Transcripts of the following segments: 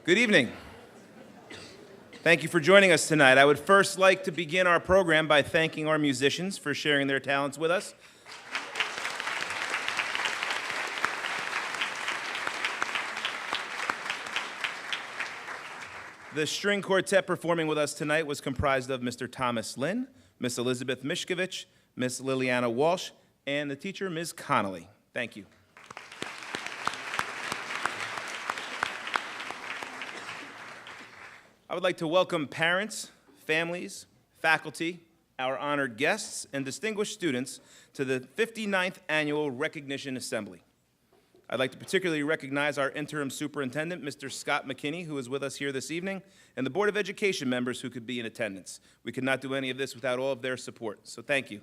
Good evening. Thank you for joining us tonight. I would first like to begin our program by thanking our musicians for sharing their talents with us. The string quartet performing with us tonight was comprised of Mr. Thomas Lynn, Miss Elizabeth Mishkovich, Miss Liliana Walsh, and the teacher, Ms. Connolly. Thank you. I would like to welcome parents, families, faculty, our honored guests, and distinguished students to the 59th Annual Recognition Assembly. I'd like to particularly recognize our interim superintendent, Mr. Scott McKinney, who is with us here this evening, and the Board of Education members who could be in attendance. We could not do any of this without all of their support, so thank you.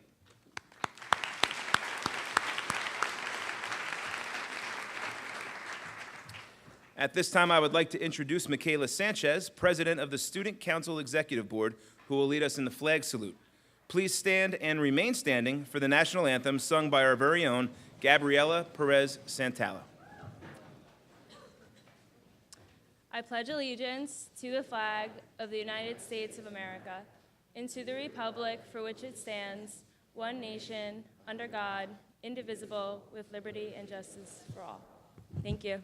At this time, I would like to introduce Michaela Sanchez, President of the Student Council Executive Board, who will lead us in the flag salute. Please stand and remain standing for the national anthem sung by our very own Gabriela Perez Santala. I pledge allegiance to the flag of the United States of America and to the republic for which it stands, one nation, under God, indivisible, with liberty and justice for all. Thank you.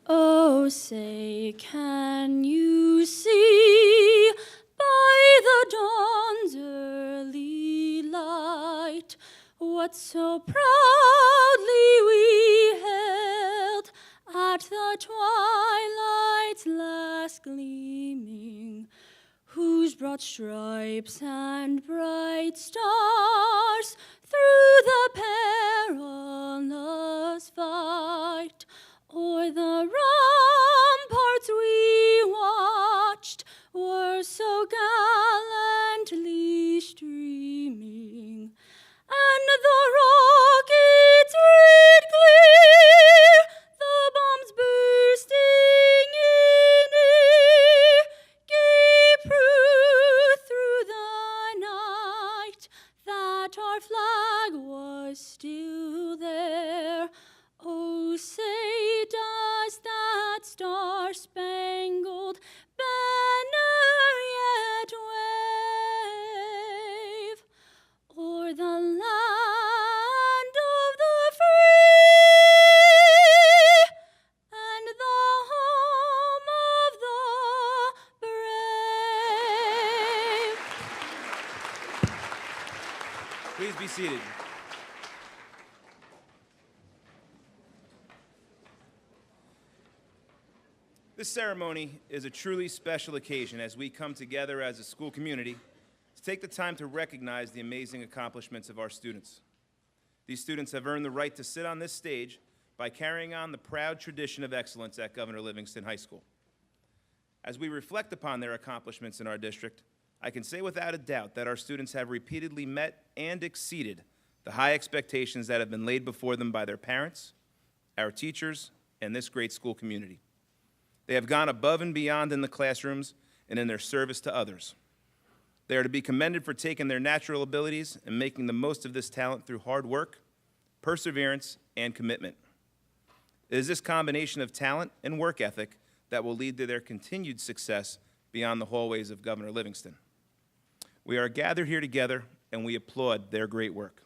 Oh, say, can you see by the dawn's early light what so proudly we hailed at the twilight's last gleaming, whose broad stripes and bright stars through the perilous fight o'er the ramparts we watched were so gallantly streaming, and the rockets red clear, the bombs bursting in air, gave proof through the night that our flag was still there. Oh, say, does that star-spangled banner yet wave o'er the land of the free and the home of the brave? Please be seated. This ceremony is a truly special occasion as we come together as a school community to take the time to recognize the amazing accomplishments of our students. These students have earned the right to sit on this stage by carrying on the proud tradition of excellence at Governor Livingston High School. As we reflect upon their accomplishments in our district, I can say without a doubt that our students have repeatedly met and exceeded the high expectations that have been laid before them by their parents, our teachers, and this great school community. They have gone above and beyond in the classrooms and in their service to others. They are to be commended for taking their natural abilities and making the most of this talent through hard work, perseverance, and commitment. It is this combination of talent and work ethic that will lead to their continued success beyond the hallways of Governor Livingston. We are gathered here together, and we applaud their great work.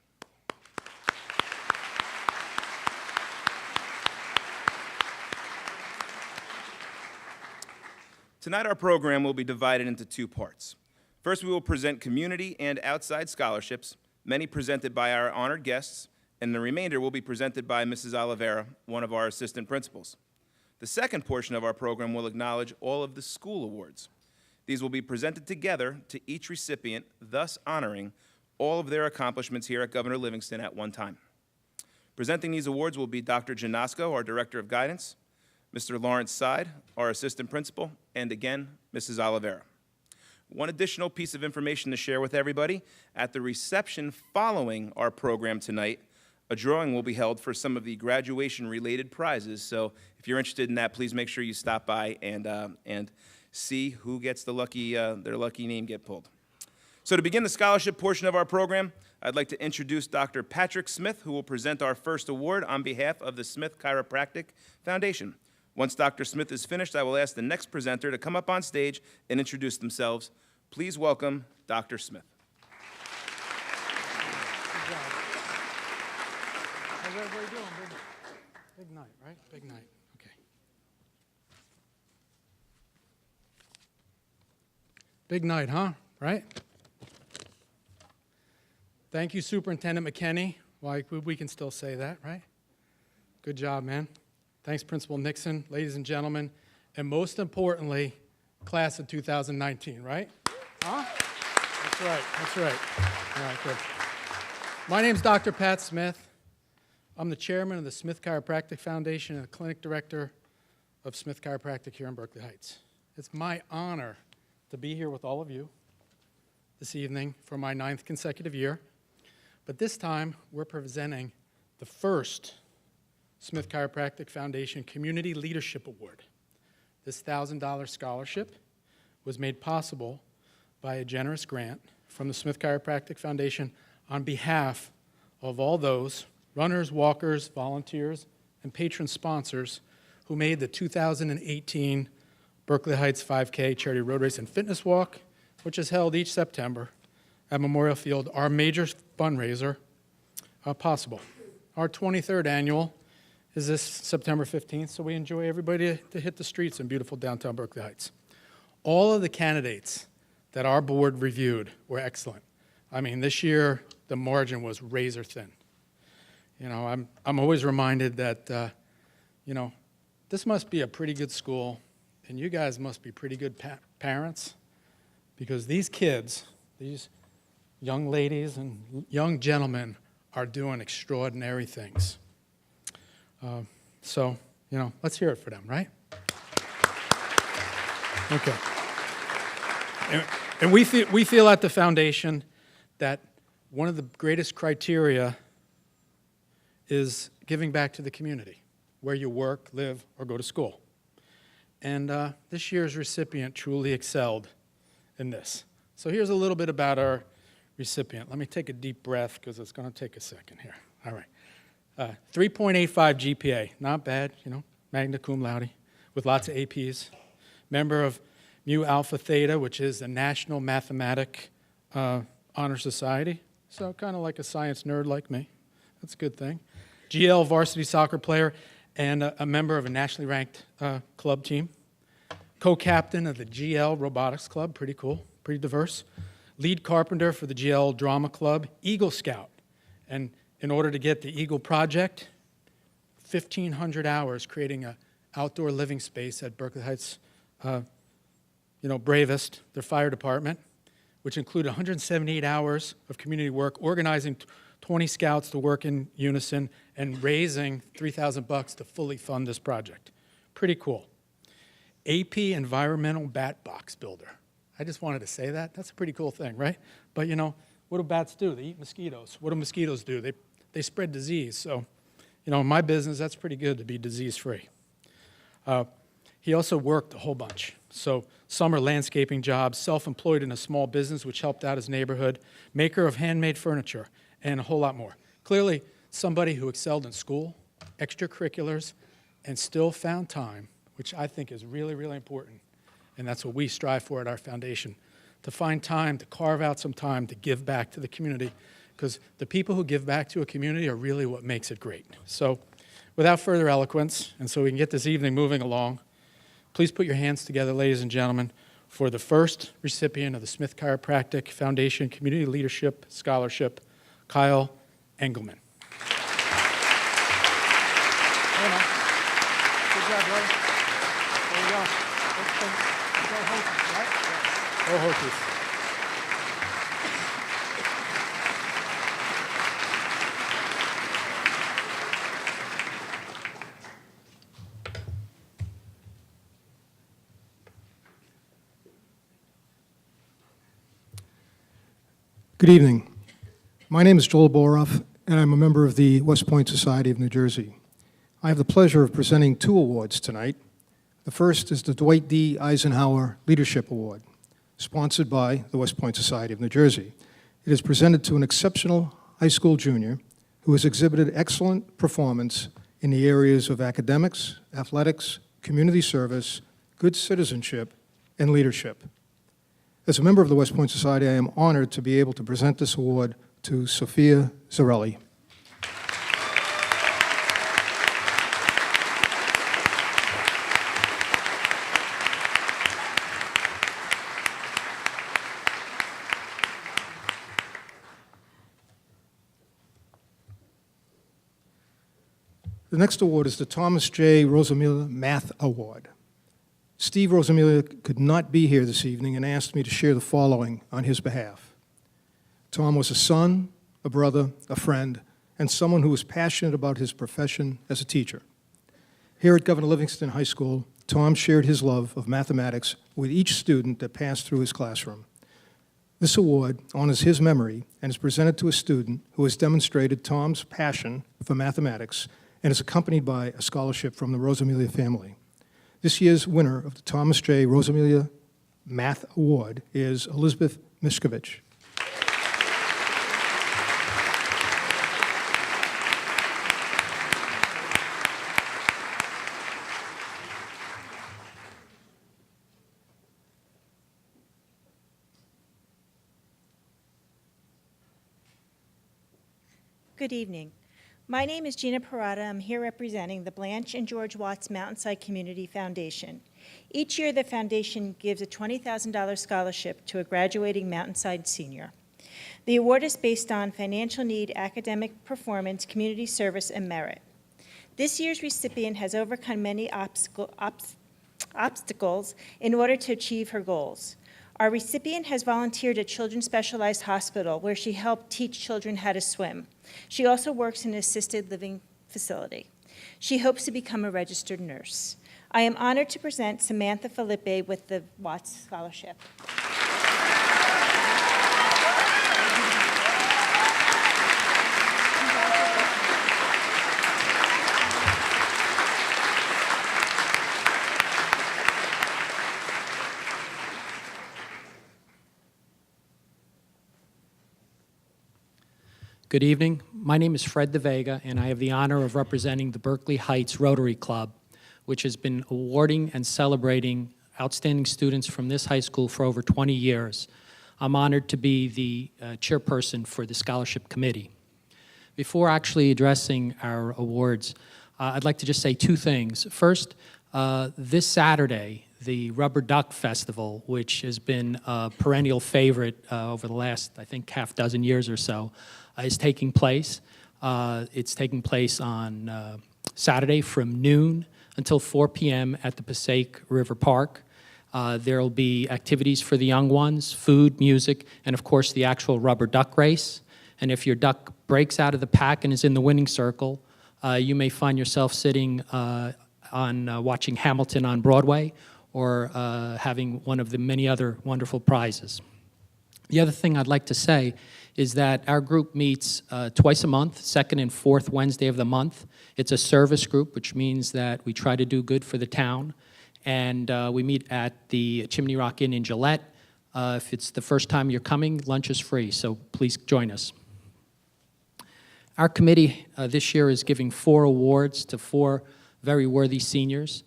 Tonight, our program will be divided into two parts. First, we will present community and outside scholarships, many presented by our honored guests, and the remainder will be presented by Mrs. Oliveira, one of our assistant principals. The second portion of our program will acknowledge all of the school awards. These will be presented together to each recipient, thus honoring all of their accomplishments here at Governor Livingston at one time. Presenting these awards will be Dr. Janosko, our Director of Guidance, Mr. Lawrence Side, our assistant principal, and again, Mrs. Oliveira. One additional piece of information to share with everybody. At the reception following our program tonight, a drawing will be held for some of the graduation-related prizes. So if you're interested in that, please make sure you stop by and see who gets the lucky, their lucky name get pulled. So to begin the scholarship portion of our program, I'd like to introduce Dr. Patrick Smith, who will present our first award on behalf of the Smith Chiropractic Foundation. Once Dr. Smith is finished, I will ask the next presenter to come up on stage and introduce themselves. Please welcome Dr. Smith. Good job. How's everybody doing? Big night, right? Big night. Okay. Big night, huh? Right? Thank you, Superintendent McKinney. Well, we can still say that, right? Good job, man. Thanks, Principal Nixon, ladies and gentlemen, and most importantly, class of 2019, right? Huh? That's right. All right, good. My name's Dr. Pat Smith. I'm the chairman of the Smith Chiropractic Foundation and the clinic director of Smith Chiropractic here in Berkeley Heights. It's my honor to be here with all of you this evening for my 9th consecutive year. But this time, we're presenting the first Smith Chiropractic Foundation Community Leadership Award. This $1,000 scholarship was made possible by a generous grant from the Smith Chiropractic Foundation on behalf of all those runners, walkers, volunteers, and patron sponsors who made the 2018 Berkeley Heights 5K Charity Road Race and Fitness Walk, which is held each September at Memorial Field, our major fundraiser, possible. Our 23rd annual is this September 15th, so we enjoy everybody to hit the streets in beautiful downtown Berkeley Heights. All of the candidates that our board reviewed were excellent. I mean, this year, the margin was razor thin. You know, I'm always reminded that, this must be a pretty good school, and you guys must be pretty good parents, because these kids, these young ladies and young gentlemen are doing extraordinary things. So, let's hear it for them, right? Okay. And we feel at the foundation that one of the greatest criteria is giving back to the community, where you work, live, or go to school. And this year's recipient truly excelled in this. So here's a little bit about our recipient. Let me take a deep breath because it's going to take a second here. All right. 3.85 GPA, not bad, magna cum laude, with lots of APs. Member of Mu Alpha Theta, which is the National Mathematic Honor Society. So kind of like a science nerd like me. That's a good thing. GL varsity soccer player and a member of a nationally ranked club team. Co-captain of the GL Robotics Club, pretty cool, pretty diverse. Lead carpenter for the GL Drama Club, Eagle Scout. And in order to get the Eagle Project, 1,500 hours creating an outdoor living space at Berkeley Heights, Bravest, their fire department, which included 178 hours of community work, organizing 20 scouts to work in unison, and raising $3,000 to fully fund this project. Pretty cool. AP Environmental Bat Box Builder. I just wanted to say that. That's a pretty cool thing, right? But, what do bats do? They eat mosquitoes. What do mosquitoes do? They spread disease. So, in my business, that's pretty good to be disease-free. He also worked a whole bunch. So, summer landscaping jobs, self-employed in a small business which helped out his neighborhood, maker of handmade furniture, and a whole lot more. Clearly, somebody who excelled in school, extracurriculars, and still found time, which I think is really, really important. And that's what we strive for at our foundation, to find time, to carve out some time to give back to the community, because the people who give back to a community are really what makes it great. So without further eloquence, and so we can get this evening moving along, please put your hands together, ladies and gentlemen, for the first recipient of the Smith Chiropractic Foundation Community Leadership Scholarship, Kyle Engelman. Hey, man. Good job, brother. There you go. Go Hokies, right? Go Hokies. Good evening. My name is Joel Boroff, and I'm a member of the West Point Society of New Jersey. I have the pleasure of presenting 2 awards tonight. The first is the Dwight D. Eisenhower Leadership Award, sponsored by the West Point Society of New Jersey. It is presented to an exceptional high school junior who has exhibited excellent performance in the areas of academics, athletics, community service, good citizenship, and leadership. As a member of the West Point Society, I am honored to be able to present this award to Sophia Zarelli. The next award is the Thomas J. Rosamilia Math Award. Steve Rosamilia could not be here this evening and asked me to share the following on his behalf. Tom was a son, a brother, a friend, and someone who was passionate about his profession as a teacher. Here at Governor Livingston High School, Tom shared his love of mathematics with each student that passed through his classroom. This award honors his memory and is presented to a student who has demonstrated Tom's passion for mathematics and is accompanied by a scholarship from the Rosamilia family. This year's winner of the Thomas J. Rosamilia Math Award is Elizabeth Mishkovich. Good evening. My name is Gina Parada. I'm here representing the Blanche and George Watts Mountainside Community Foundation. Each year, the foundation gives a $20,000 scholarship to a graduating Mountainside senior. The award is based on financial need, academic performance, community service, and merit. This year's recipient has overcome many obstacles in order to achieve her goals. Our recipient has volunteered at Children's Specialized Hospital, where she helped teach children how to swim. She also works in an assisted living facility. She hopes to become a registered nurse. I am honored to present Samantha Phillippe with the Watts Scholarship. Good evening. My name is Fred DeVega, and I have the honor of representing the Berkeley Heights Rotary Club, which has been awarding and celebrating outstanding students from this high school for over 20 years. I'm honored to be the chairperson for the scholarship committee. Before actually addressing our awards, I'd like to just say two things. First, this Saturday, the Rubber Duck Festival, which has been a perennial favorite over the last, I think, half dozen years or so, is taking place. It's taking place on Saturday from noon until 4 p.m. at the Passaic River Park. There will be activities for the young ones, food, music, and of course the actual rubber duck race. And if your duck breaks out of the pack and is in the winning circle, you may find yourself sitting watching Hamilton on Broadway or having one of the many other wonderful prizes. The other thing I'd like to say is that our group meets twice a month, second and fourth Wednesday of the month. It's a service group, which means that we try to do good for the town. And we meet at the Chimney Rock Inn in Gillette. If it's the first time you're coming, lunch is free, so please join us. Our committee this year is giving 4 awards to 4 very worthy seniors.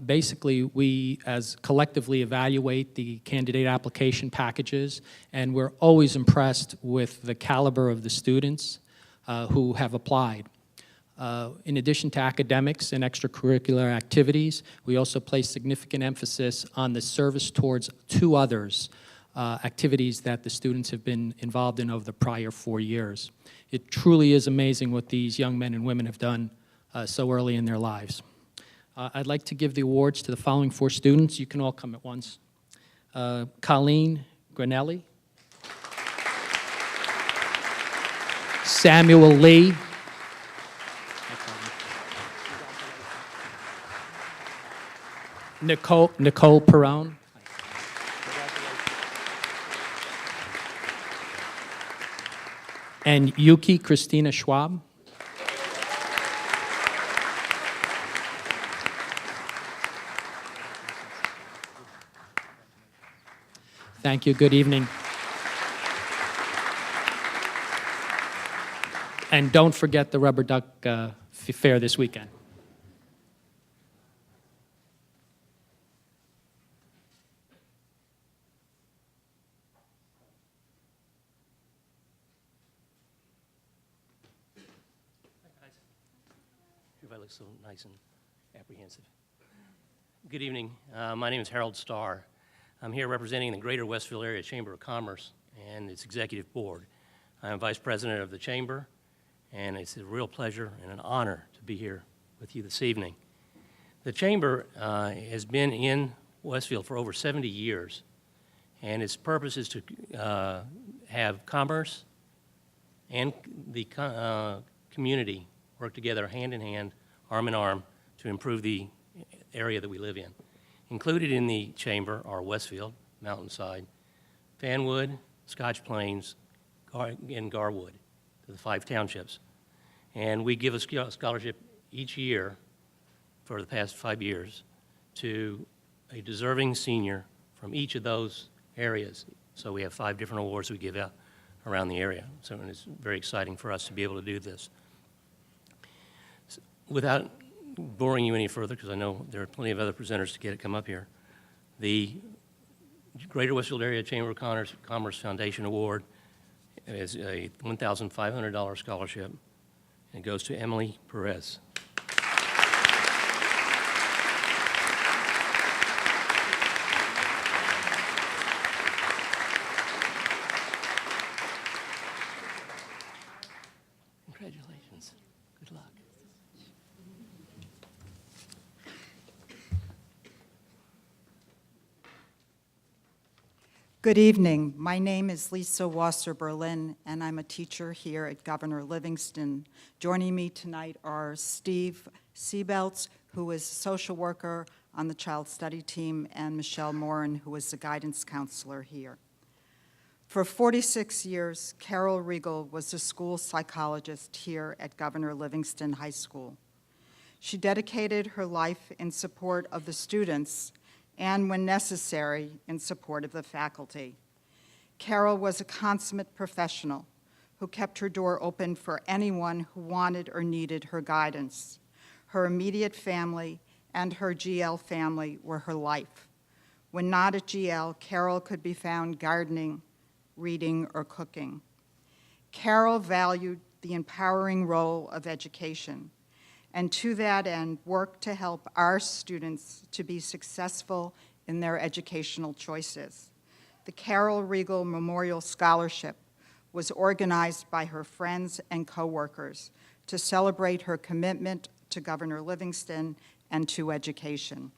Basically, we as collectively evaluate the candidate application packages, and we're always impressed with the caliber of the students who have applied. In addition to academics and extracurricular activities, we also place significant emphasis on the service towards 2 others, activities that the students have been involved in over the prior 4 years. It truly is amazing what these young men and women have done so early in their lives. I'd like to give the awards to the following 4 students. You can all come at once. Colleen Granelli, Samuel Lee, Nicole Perone, and Yuki Kristina Schwab. Thank you. Good evening. And don't forget the Rubber Duck Fair this weekend. Everybody looks so nice and apprehensive. Good evening. My name is Harold Starr. I'm here representing the Greater Westville Area Chamber of Commerce and its executive board. I'm vice president of the chamber, and it's a real pleasure and an honor to be here with you this evening. The chamber has been in Westfield for over 70 years, and its purpose is to have commerce and the community work together hand in hand, arm in arm, to improve the area that we live in. Included in the chamber are Westfield, Mountainside, Fanwood, Scotch Plains, and Garwood, the 5 townships. And we give a scholarship each year for the past 5 years to a deserving senior from each of those areas. So we have 5 different awards we give out around the area. So it's very exciting for us to be able to do this. Without boring you any further, because I know there are plenty of other presenters to come up here, the Greater Westfield Area Chamber of Commerce Foundation Award is a $1,500 scholarship, and it goes to Emily Perez. Congratulations. Good luck. Good evening. My name is Lisa Wasser-Berlin, and I'm a teacher here at Governor Livingston. Joining me tonight are Steve Seabelts, who is a social worker on the child study team, and Michelle Morin, who is the guidance counselor here. For 46 years, Carol Regal was the school psychologist here at Governor Livingston High School. She dedicated her life in support of the students and, when necessary, in support of the faculty. Carol was a consummate professional who kept her door open for anyone who wanted or needed her guidance. Her immediate family and her GL family were her life. When not at GL, Carol could be found gardening, reading, or cooking. Carol valued the empowering role of education, and to that end, worked to help our students to be successful in their educational choices. The Carol Regal Memorial Scholarship was organized by her friends and coworkers to celebrate her commitment to Governor Livingston and to education.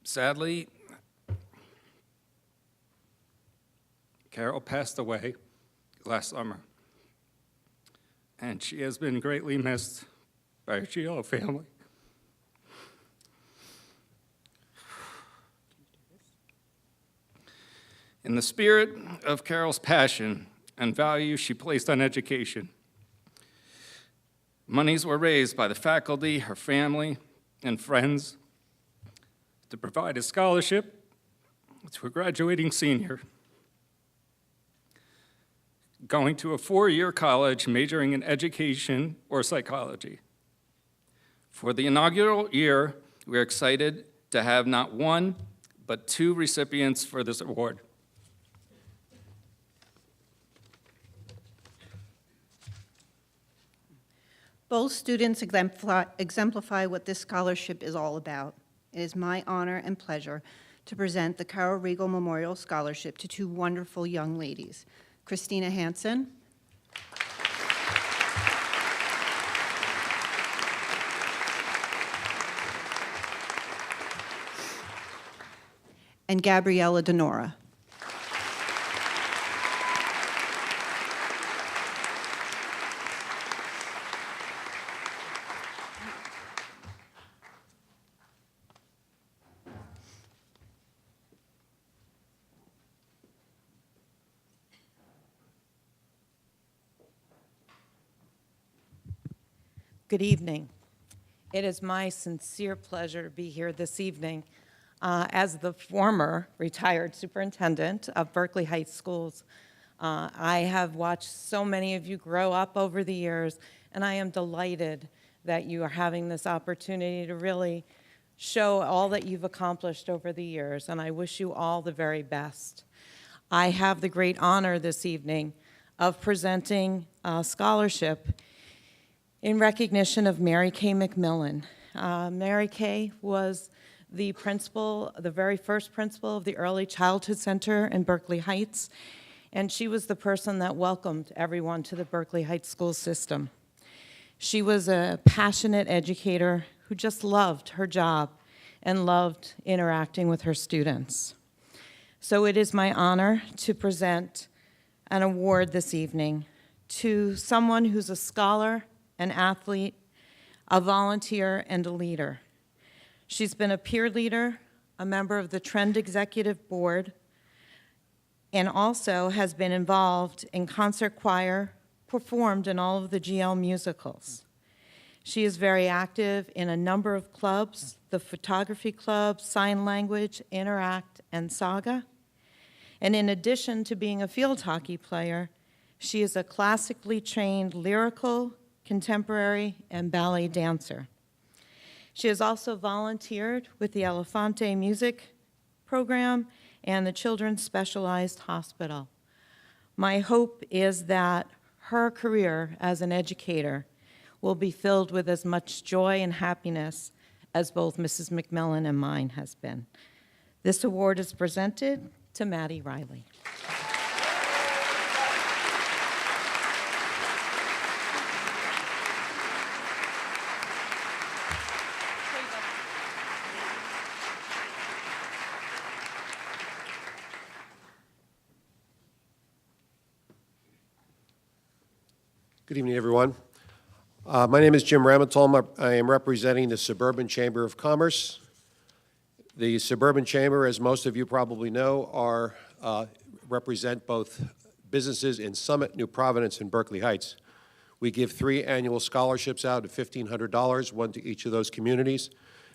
Sadly, Carol passed away last summer, and she has been greatly missed by her GL family. In the spirit of Carol's passion and value she placed on education, monies were raised by the faculty, her family, and friends to provide a scholarship to a graduating senior going to a 4-year college majoring in education or psychology. For the inaugural year, we're excited to have not 1, but 2 recipients for this award. Both students exemplify what this scholarship is all about. It is my honor and pleasure to present the Carol Regal Memorial Scholarship to 2 wonderful young ladies, Kristina Hansen and Gabriella Denora. Good evening. It is my sincere pleasure to be here this evening. As the former retired superintendent of Berkeley Heights Schools, I have watched so many of you grow up over the years, and I am delighted that you are having this opportunity to really show all that you've accomplished over the years, and I wish you all the very best. I have the great honor this evening of presenting a scholarship in recognition of Mary Kay McMillan. Mary Kay was the principal, the very first principal of the Early Childhood Center in Berkeley Heights, and she was the person that welcomed everyone to the Berkeley Heights school system. She was a passionate educator who just loved her job and loved interacting with her students. So it is my honor to present an award this evening to someone who's a scholar, an athlete, a volunteer, and a leader. She's been a peer leader, a member of the Trend Executive Board, and also has been involved in concert choir, performed in all of the GL musicals. She is very active in a number of clubs, the Photography Club, Sign Language, Interact, and Saga. And in addition to being a field hockey player, she is a classically trained lyrical, contemporary, and ballet dancer. She has also volunteered with the Elefante Music Program and the Children's Specialized Hospital. My hope is that her career as an educator will be filled with as much joy and happiness as both Mrs. McMillan and mine has been. This award is presented to Maddie Riley. Good evening, everyone. My name is Jim Ramatol. I am representing the Suburban Chamber of Commerce. The Suburban Chamber, as most of you probably know, represent both businesses in Summit, New Providence, and Berkeley Heights. We give 3 annual scholarships out of $1,500, one to each of those communities.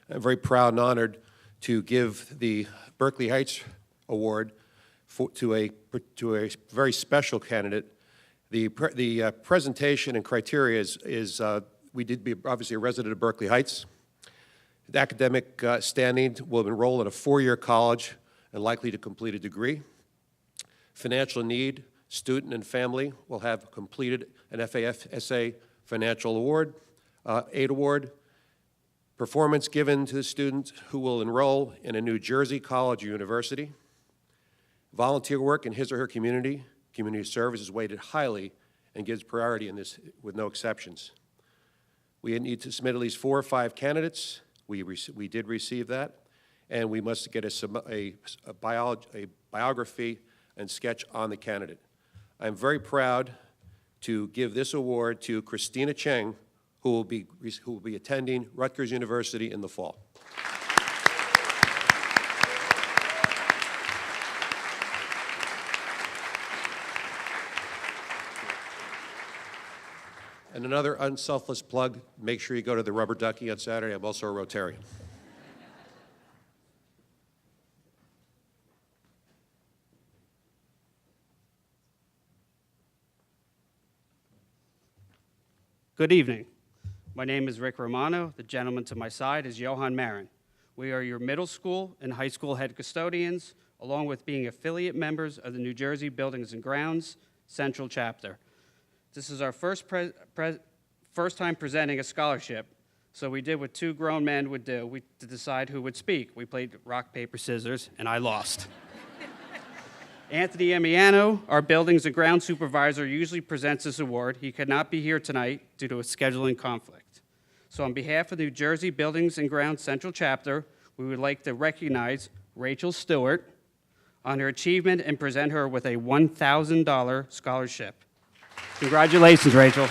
I'm very proud and honored to give the Berkeley Heights Award to a very special candidate. The presentation and criteria is we did be obviously a resident of Berkeley Heights. The academic standing will enroll in a 4-year college and likely to complete a degree. Financial need, student and family will have completed an FAFSA financial award, aid award. Performance given to the student who will enroll in a New Jersey college or university. Volunteer work in his or her community. Community service is weighted highly and gives priority in this with no exceptions. We need to submit at least 4 or 5 candidates. We did receive that, and we must get a biography and sketch on the candidate. I'm very proud to give this award to Kristina Cheng, who will be attending Rutgers University in the fall. And another unselfless plug, make sure you go to the Rubber Ducky on Saturday. I'm also a Rotarian. Good evening. My name is Rick Romano. The gentleman to my side is Johan Marin. We are your middle school and high school head custodians, along with being affiliate members of the New Jersey Buildings and Grounds Central Chapter. This is our first time presenting a scholarship, so we did what 2 grown men would do to decide who would speak. We played rock, paper, scissors, and I lost. Anthony Emiano, our Buildings and Grounds Supervisor, usually presents this award. He could not be here tonight due to a scheduling conflict. So on behalf of the New Jersey Buildings and Grounds Central Chapter, we would like to recognize Rachel Siewert on her achievement and present her with a $1,000 scholarship. Congratulations, Rachel.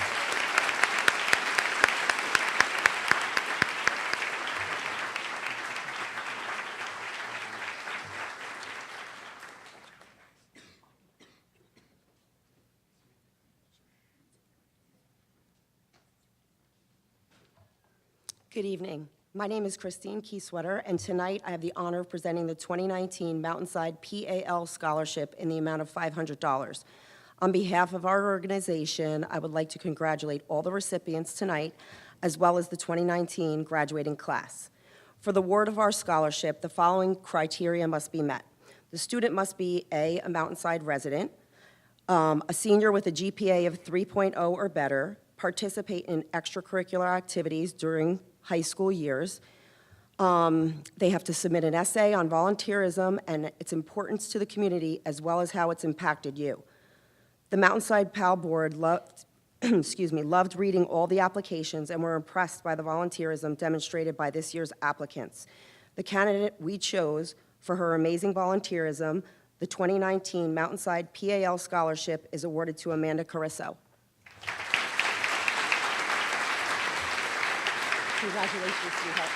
Good evening. My name is Christine Kieswetter, and tonight I have the honor of presenting the 2019 Mountainside PAL Scholarship in the amount of $500. On behalf of our organization, I would like to congratulate all the recipients tonight, as well as the 2019 graduating class. For the award of our scholarship, the following criteria must be met. The student must be a Mountainside resident, a senior with a GPA of 3.0 or better, participate in extracurricular activities during high school years. They have to submit an essay on volunteerism and its importance to the community, as well as how it's impacted you. The Mountainside PAL board loved, loved reading all the applications and were impressed by the volunteerism demonstrated by this year's applicants. The candidate we chose for her amazing volunteerism, the 2019 Mountainside PAL Scholarship, is awarded to Amanda Carisso. Congratulations, sweetheart.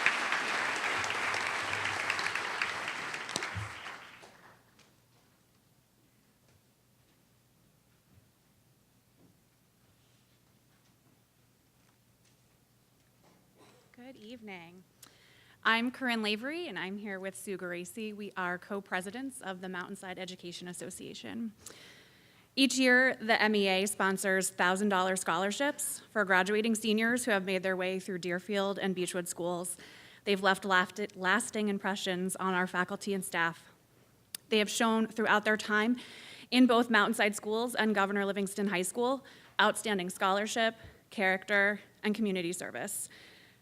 Good evening. I'm Corinne Lavery, and I'm here with Sue Garaci. We are co-presidents of the Mountainside Education Association. Each year, the MEA sponsors $1,000 scholarships for graduating seniors who have made their way through Deerfield and Beechwood schools. They've left lasting impressions on our faculty and staff. They have shown throughout their time in both Mountainside schools and Governor Livingston High School outstanding scholarship, character, and community service.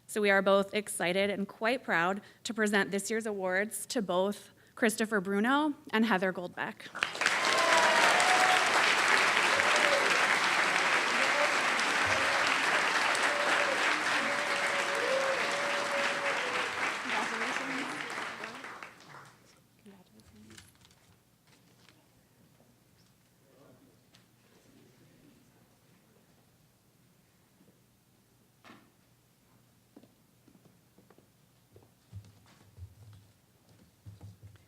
So we are both excited and quite proud to present this year's awards to both Christopher Bruno and Heather Goldbeck.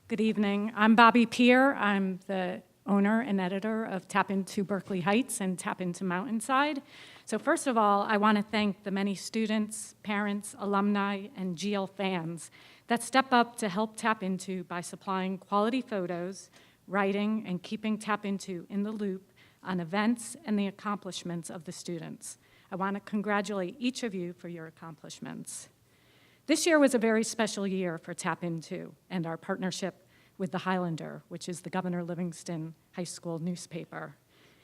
Good evening. I'm Bobby Peer. I'm the owner and editor of Tap Into Berkeley Heights and Tap Into Mountainside. So first of all, I want to thank the many students, parents, alumni, and GL fans that step up to help Tap Into by supplying quality photos, writing, and keeping Tap Into in the loop on events and the accomplishments of the students. I want to congratulate each of you for your accomplishments. This year was a very special year for Tap Into and our partnership with the Highlander, which is the Governor Livingston High School newspaper.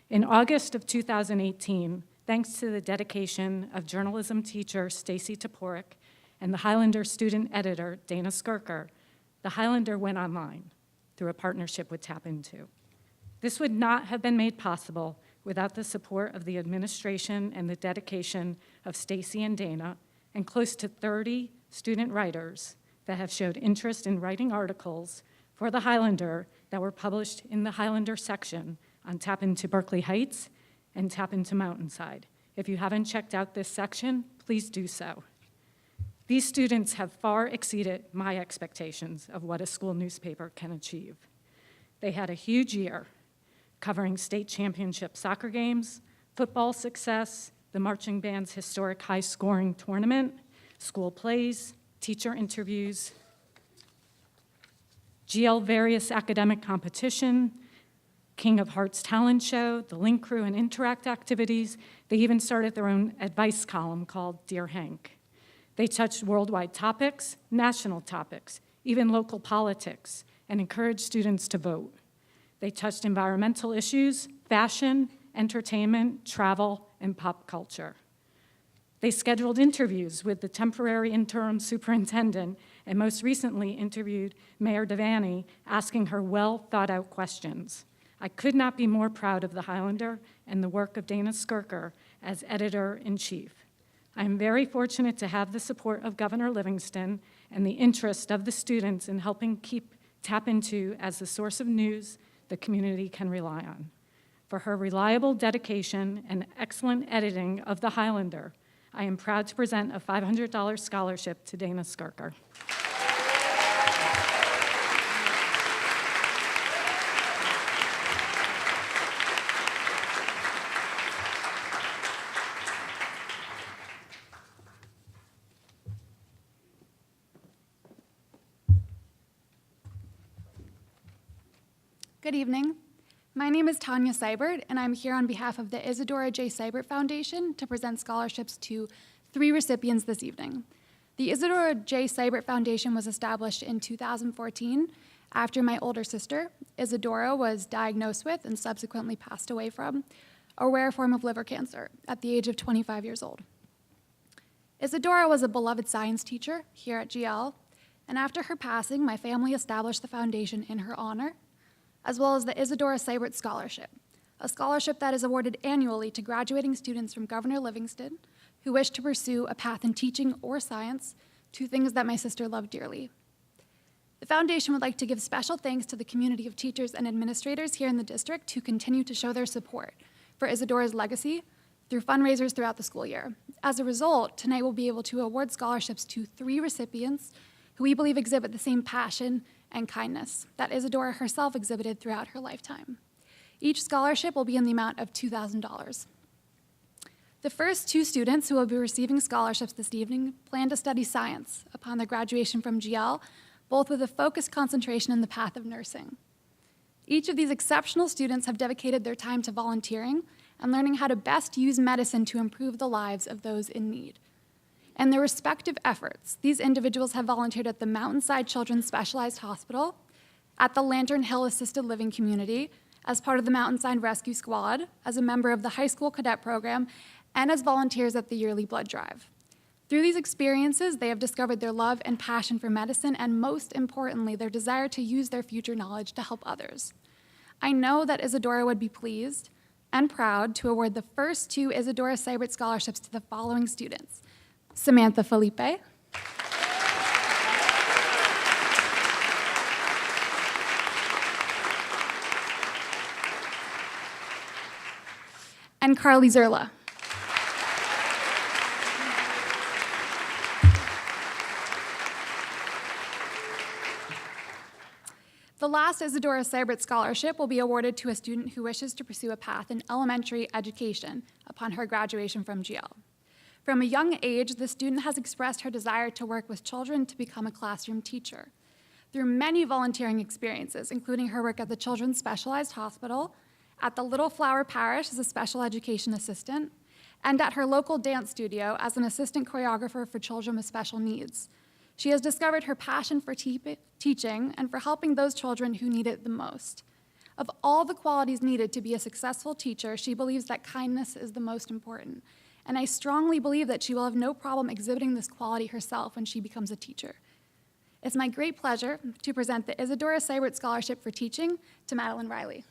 In August of 2018, thanks to the dedication of journalism teacher Stacy Toporek and the Highlander student editor Dana Skirker, the Highlander went online through a partnership with Tap Into. This would not have been made possible without the support of the administration and the dedication of Stacy and Dana, and close to 30 student writers that have showed interest in writing articles for the Highlander that were published in the Highlander section on Tap Into Berkeley Heights and Tap Into Mountainside. If you haven't checked out this section, please do so. These students have far exceeded my expectations of what a school newspaper can achieve. They had a huge year covering state championship soccer games, football success, the marching band's historic high-scoring tournament, school plays, teacher interviews, GL various academic competition, King of Hearts talent show, the Link Crew and Interact activities. They even started their own advice column called Dear Hank. They touched worldwide topics, national topics, even local politics, and encouraged students to vote. They touched environmental issues, fashion, entertainment, travel, and pop culture. They scheduled interviews with the temporary interim superintendent and most recently interviewed Mayor Devaney, asking her well-thought-out questions. I could not be more proud of the Highlander and the work of Dana Skirker as editor-in-chief. I am very fortunate to have the support of Governor Livingston and the interest of the students in helping keep Tap Into as the source of news the community can rely on. For her reliable dedication and excellent editing of the Highlander, I am proud to present a $500 scholarship to Dana Skirker. Good evening. My name is Tanya Siewert, and I'm here on behalf of the Isadora J. Siewert Foundation to present scholarships to 3 recipients this evening. The Isadora J. Siewert Foundation was established in 2014 after my older sister, Isadora, was diagnosed with and subsequently passed away from a rare form of liver cancer at the age of 25 years old. Isadora was a beloved science teacher here at GL, and after her passing, my family established the foundation in her honor, as well as the Isadora Siewert Scholarship, a scholarship that is awarded annually to graduating students from Governor Livingston who wish to pursue a path in teaching or science, 2 things that my sister loved dearly. The foundation would like to give special thanks to the community of teachers and administrators here in the district who continue to show their support for Isadora's legacy through fundraisers throughout the school year. As a result, tonight we'll be able to award scholarships to 3 recipients who we believe exhibit the same passion and kindness that Isadora herself exhibited throughout her lifetime. Each scholarship will be in the amount of $2,000. The first 2 students who will be receiving scholarships this evening plan to study science upon their graduation from GL, both with a focused concentration in the path of nursing. Each of these exceptional students have dedicated their time to volunteering and learning how to best use medicine to improve the lives of those in need. In their respective efforts, these individuals have volunteered at the Mountainside Children's Specialized Hospital, at the Lantern Hill Assisted Living Community, as part of the Mountainside Rescue Squad, as a member of the high school cadet program, and as volunteers at the yearly blood drive. Through these experiences, they have discovered their love and passion for medicine, and most importantly, their desire to use their future knowledge to help others. I know that Isadora would be pleased and proud to award the first 2 Isadora Siewert scholarships to the following students: Samantha Phillippe, and Carly Zerla. The last Isadora Siewert Scholarship will be awarded to a student who wishes to pursue a path in elementary education upon her graduation from GL. From a young age, the student has expressed her desire to work with children to become a classroom teacher. Through many volunteering experiences, including her work at the Children's Specialized Hospital, at the Little Flower Parish as a special education assistant, and at her local dance studio as an assistant choreographer for children with special needs, she has discovered her passion for teaching and for helping those children who need it the most. Of all the qualities needed to be a successful teacher, she believes that kindness is the most important. And I strongly believe that she will have no problem exhibiting this quality herself when she becomes a teacher. It's my great pleasure to present the Isadora Siewert Scholarship for Teaching to Madeline Riley.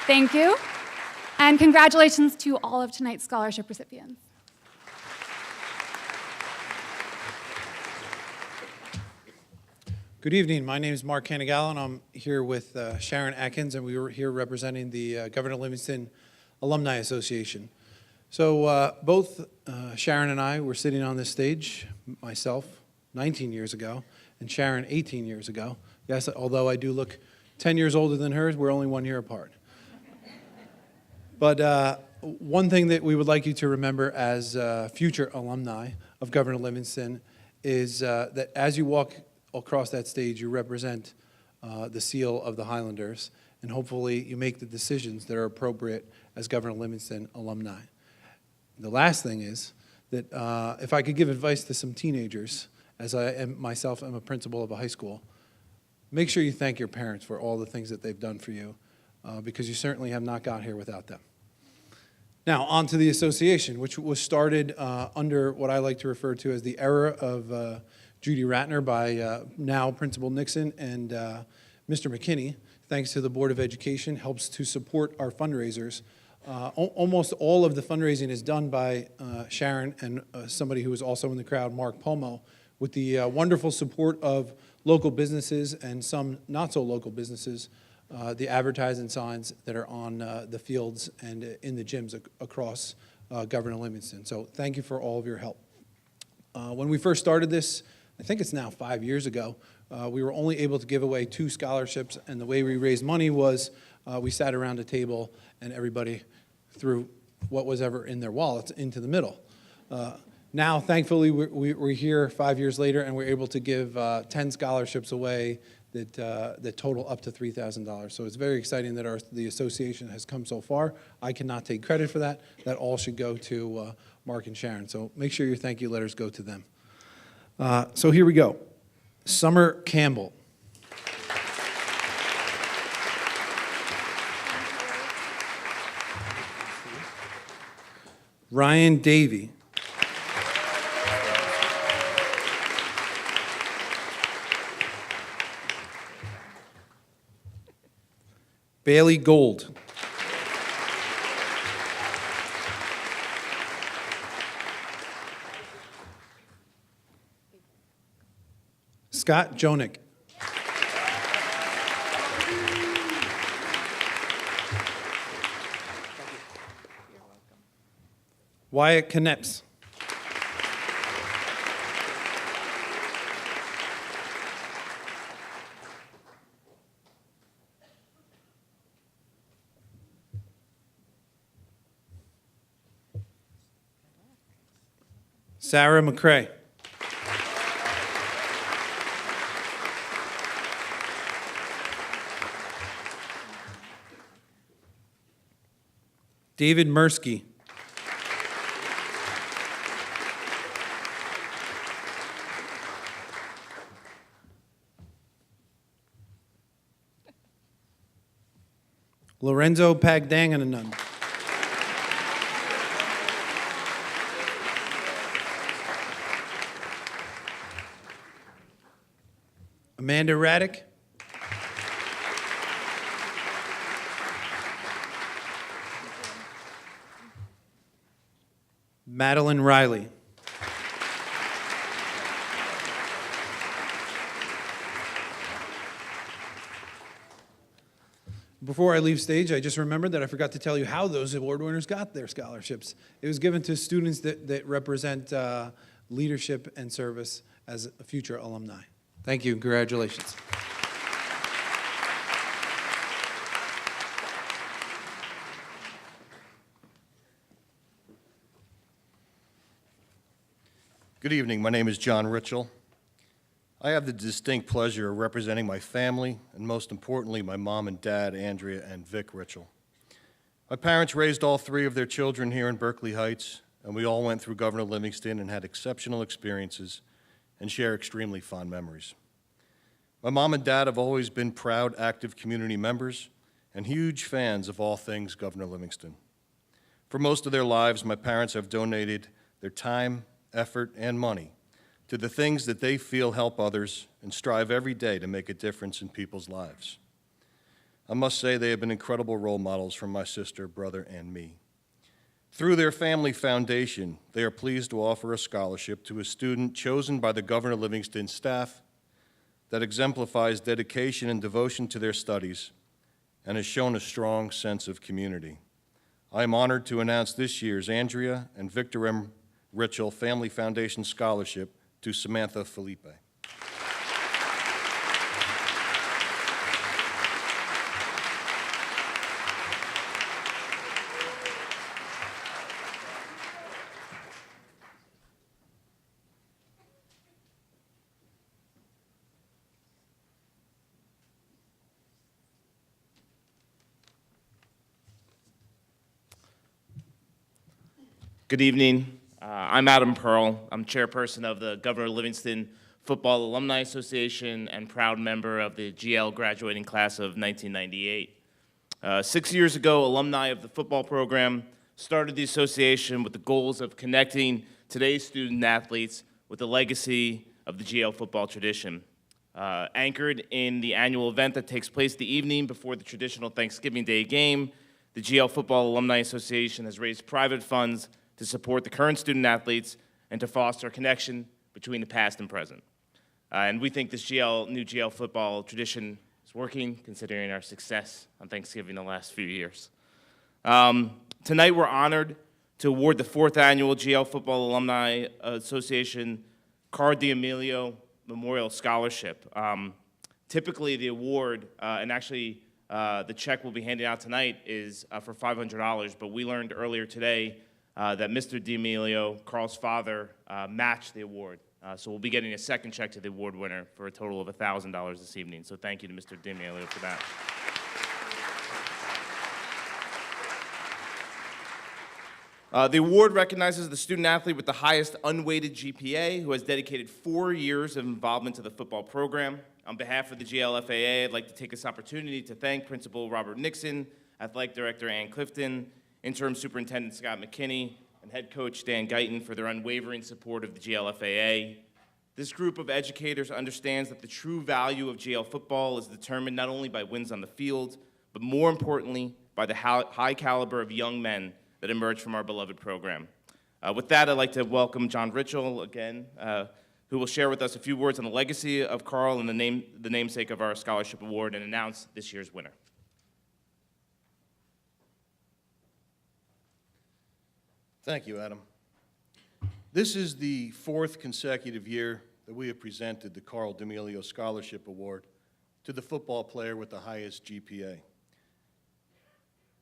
Thank you, and congratulations to all of tonight's scholarship recipients. Good evening. My name is Mark Canigallo, and I'm here with Sharon Atkins, and we were here representing the Governor Livingston Alumni Association. So both Sharon and I were sitting on this stage, myself 19 years ago, and Sharon 18 years ago. Yes, although I do look 10 years older than her, we're only 1 year apart. But one thing that we would like you to remember as future alumni of Governor Livingston is that as you walk across that stage, you represent the seal of the Highlanders, and hopefully you make the decisions that are appropriate as Governor Livingston alumni. The last thing is that if I could give advice to some teenagers, as I myself am a principal of a high school, make sure you thank your parents for all the things that they've done for you, because you certainly have not got here without them. Now, on to the association, which was started under what I like to refer to as the era of Judy Ratner by now Principal Nixon and Mr. McKinney, thanks to the Board of Education, helps to support our fundraisers. Almost all of the fundraising is done by Sharon and somebody who is also in the crowd, Mark Pomo, with the wonderful support of local businesses and some not so local businesses, the advertising signs that are on the fields and in the gyms across Governor Livingston. So thank you for all of your help. When we first started this, I think it's now 5 years ago, we were only able to give away 2 scholarships, and the way we raised money was we sat around a table and everybody threw what was ever in their wallets into the middle. Now, thankfully, we're here 5 years later, and we're able to give 10 scholarships away that total up to $3,000. So it's very exciting that the association has come so far. I cannot take credit for that. That all should go to Mark and Sharon. So make sure your thank you letters go to them. So here we go. Summer Campbell. Ryan Davey. Bailey Gold. Scott Jonick. Wyatt Kneps. Sarah McCrae. David Mursky. Lorenzo Pagdanganan. Amanda Raddick. Madeline Riley. Before I leave stage, I just remembered that I forgot to tell you how those award winners got their scholarships. It was given to students that represent leadership and service as a future alumni. Thank you, congratulations. Good evening, my name is John Ritchell. I have the distinct pleasure of representing my family, and most importantly, my mom and dad, Andrea and Vic Ritchell. My parents raised all three of their children here in Berkeley Heights, and we all went through Governor Livingston and had exceptional experiences and share extremely fond memories. My mom and dad have always been proud, active community members and huge fans of all things Governor Livingston. For most of their lives, my parents have donated their time, effort, and money to the things that they feel help others and strive every day to make a difference in people's lives. I must say they have been incredible role models for my sister, brother, and me. Through their family foundation, they are pleased to offer a scholarship to a student chosen by the Governor Livingston staff that exemplifies dedication and devotion to their studies and has shown a strong sense of community. I am honored to announce this year's Andrea and Victor M. Ritchell Family Foundation Scholarship to Samantha Phillippe. Good evening. I'm Adam Pearl. I'm chairperson of the Governor Livingston Football Alumni Association and proud member of the GL graduating class of 1998. 6 years ago, alumni of the football program started the association with the goals of connecting today's student athletes with the legacy of the GL football tradition. Anchored in the annual event that takes place the evening before the traditional Thanksgiving Day game, the GL Football Alumni Association has raised private funds to support the current student athletes and to foster a connection between the past and present. And we think this new GL football tradition is working, considering our success on Thanksgiving the last few years. Tonight we're honored to award the 4th annual GL Football Alumni Association Card D'Amelio Memorial Scholarship. Typically the award, and actually the check we'll be handing out tonight is for $500, but we learned earlier today that Mr. D'Amelio, Carl's father, matched the award. So we'll be getting a second check to the award winner for a total of $1,000 this evening. So thank you to Mr. D'Amelio for that. The award recognizes the student athlete with the highest unweighted GPA who has dedicated 4 years of involvement to the football program. On behalf of the GLFAA, I'd like to take this opportunity to thank Principal Robert Nixon, Athletic Director Ann Clifton, Interim Superintendent Scott McKinney, and Head Coach Dan Guyton for their unwavering support of the GLFAA. This group of educators understands that the true value of GL football is determined not only by wins on the field, but more importantly, by the high caliber of young men that emerge from our beloved program. With that, I'd like to welcome John Ritchell again, who will share with us a few words on the legacy of Carl and the namesake of our scholarship award and announce this year's winner. Thank you, Adam. This is the 4th consecutive year that we have presented the Carl D'Amelio Scholarship Award to the football player with the highest GPA.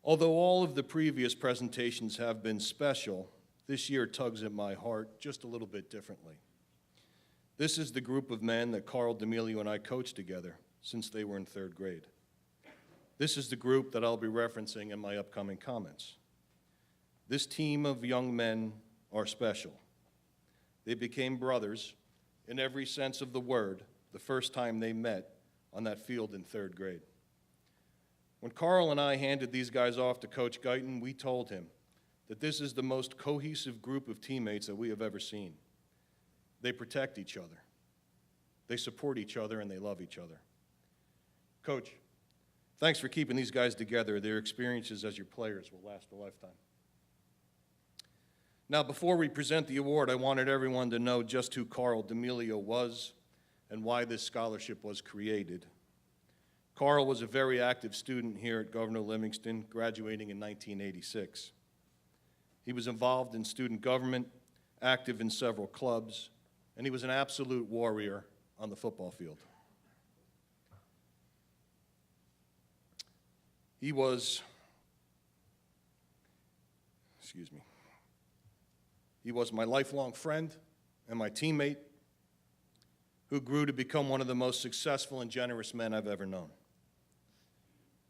Although all of the previous presentations have been special, this year tugs at my heart just a little bit differently. This is the group of men that Carl D'Amelio and I coached together since they were in 3rd grade. This is the group that I'll be referencing in my upcoming comments. This team of young men are special. They became brothers in every sense of the word the first time they met on that field in 3rd grade. When Carl and I handed these guys off to Coach Guyton, we told him that this is the most cohesive group of teammates that we have ever seen. They protect each other, they support each other, and they love each other. Coach, thanks for keeping these guys together. Their experiences as your players will last a lifetime. Now, before we present the award, I wanted everyone to know just who Carl D'Amelio was and why this scholarship was created. Carl was a very active student here at Governor Livingston, graduating in 1986. He was involved in student government, active in several clubs, and he was an absolute warrior on the football field. He was my lifelong friend and my teammate who grew to become one of the most successful and generous men I've ever known.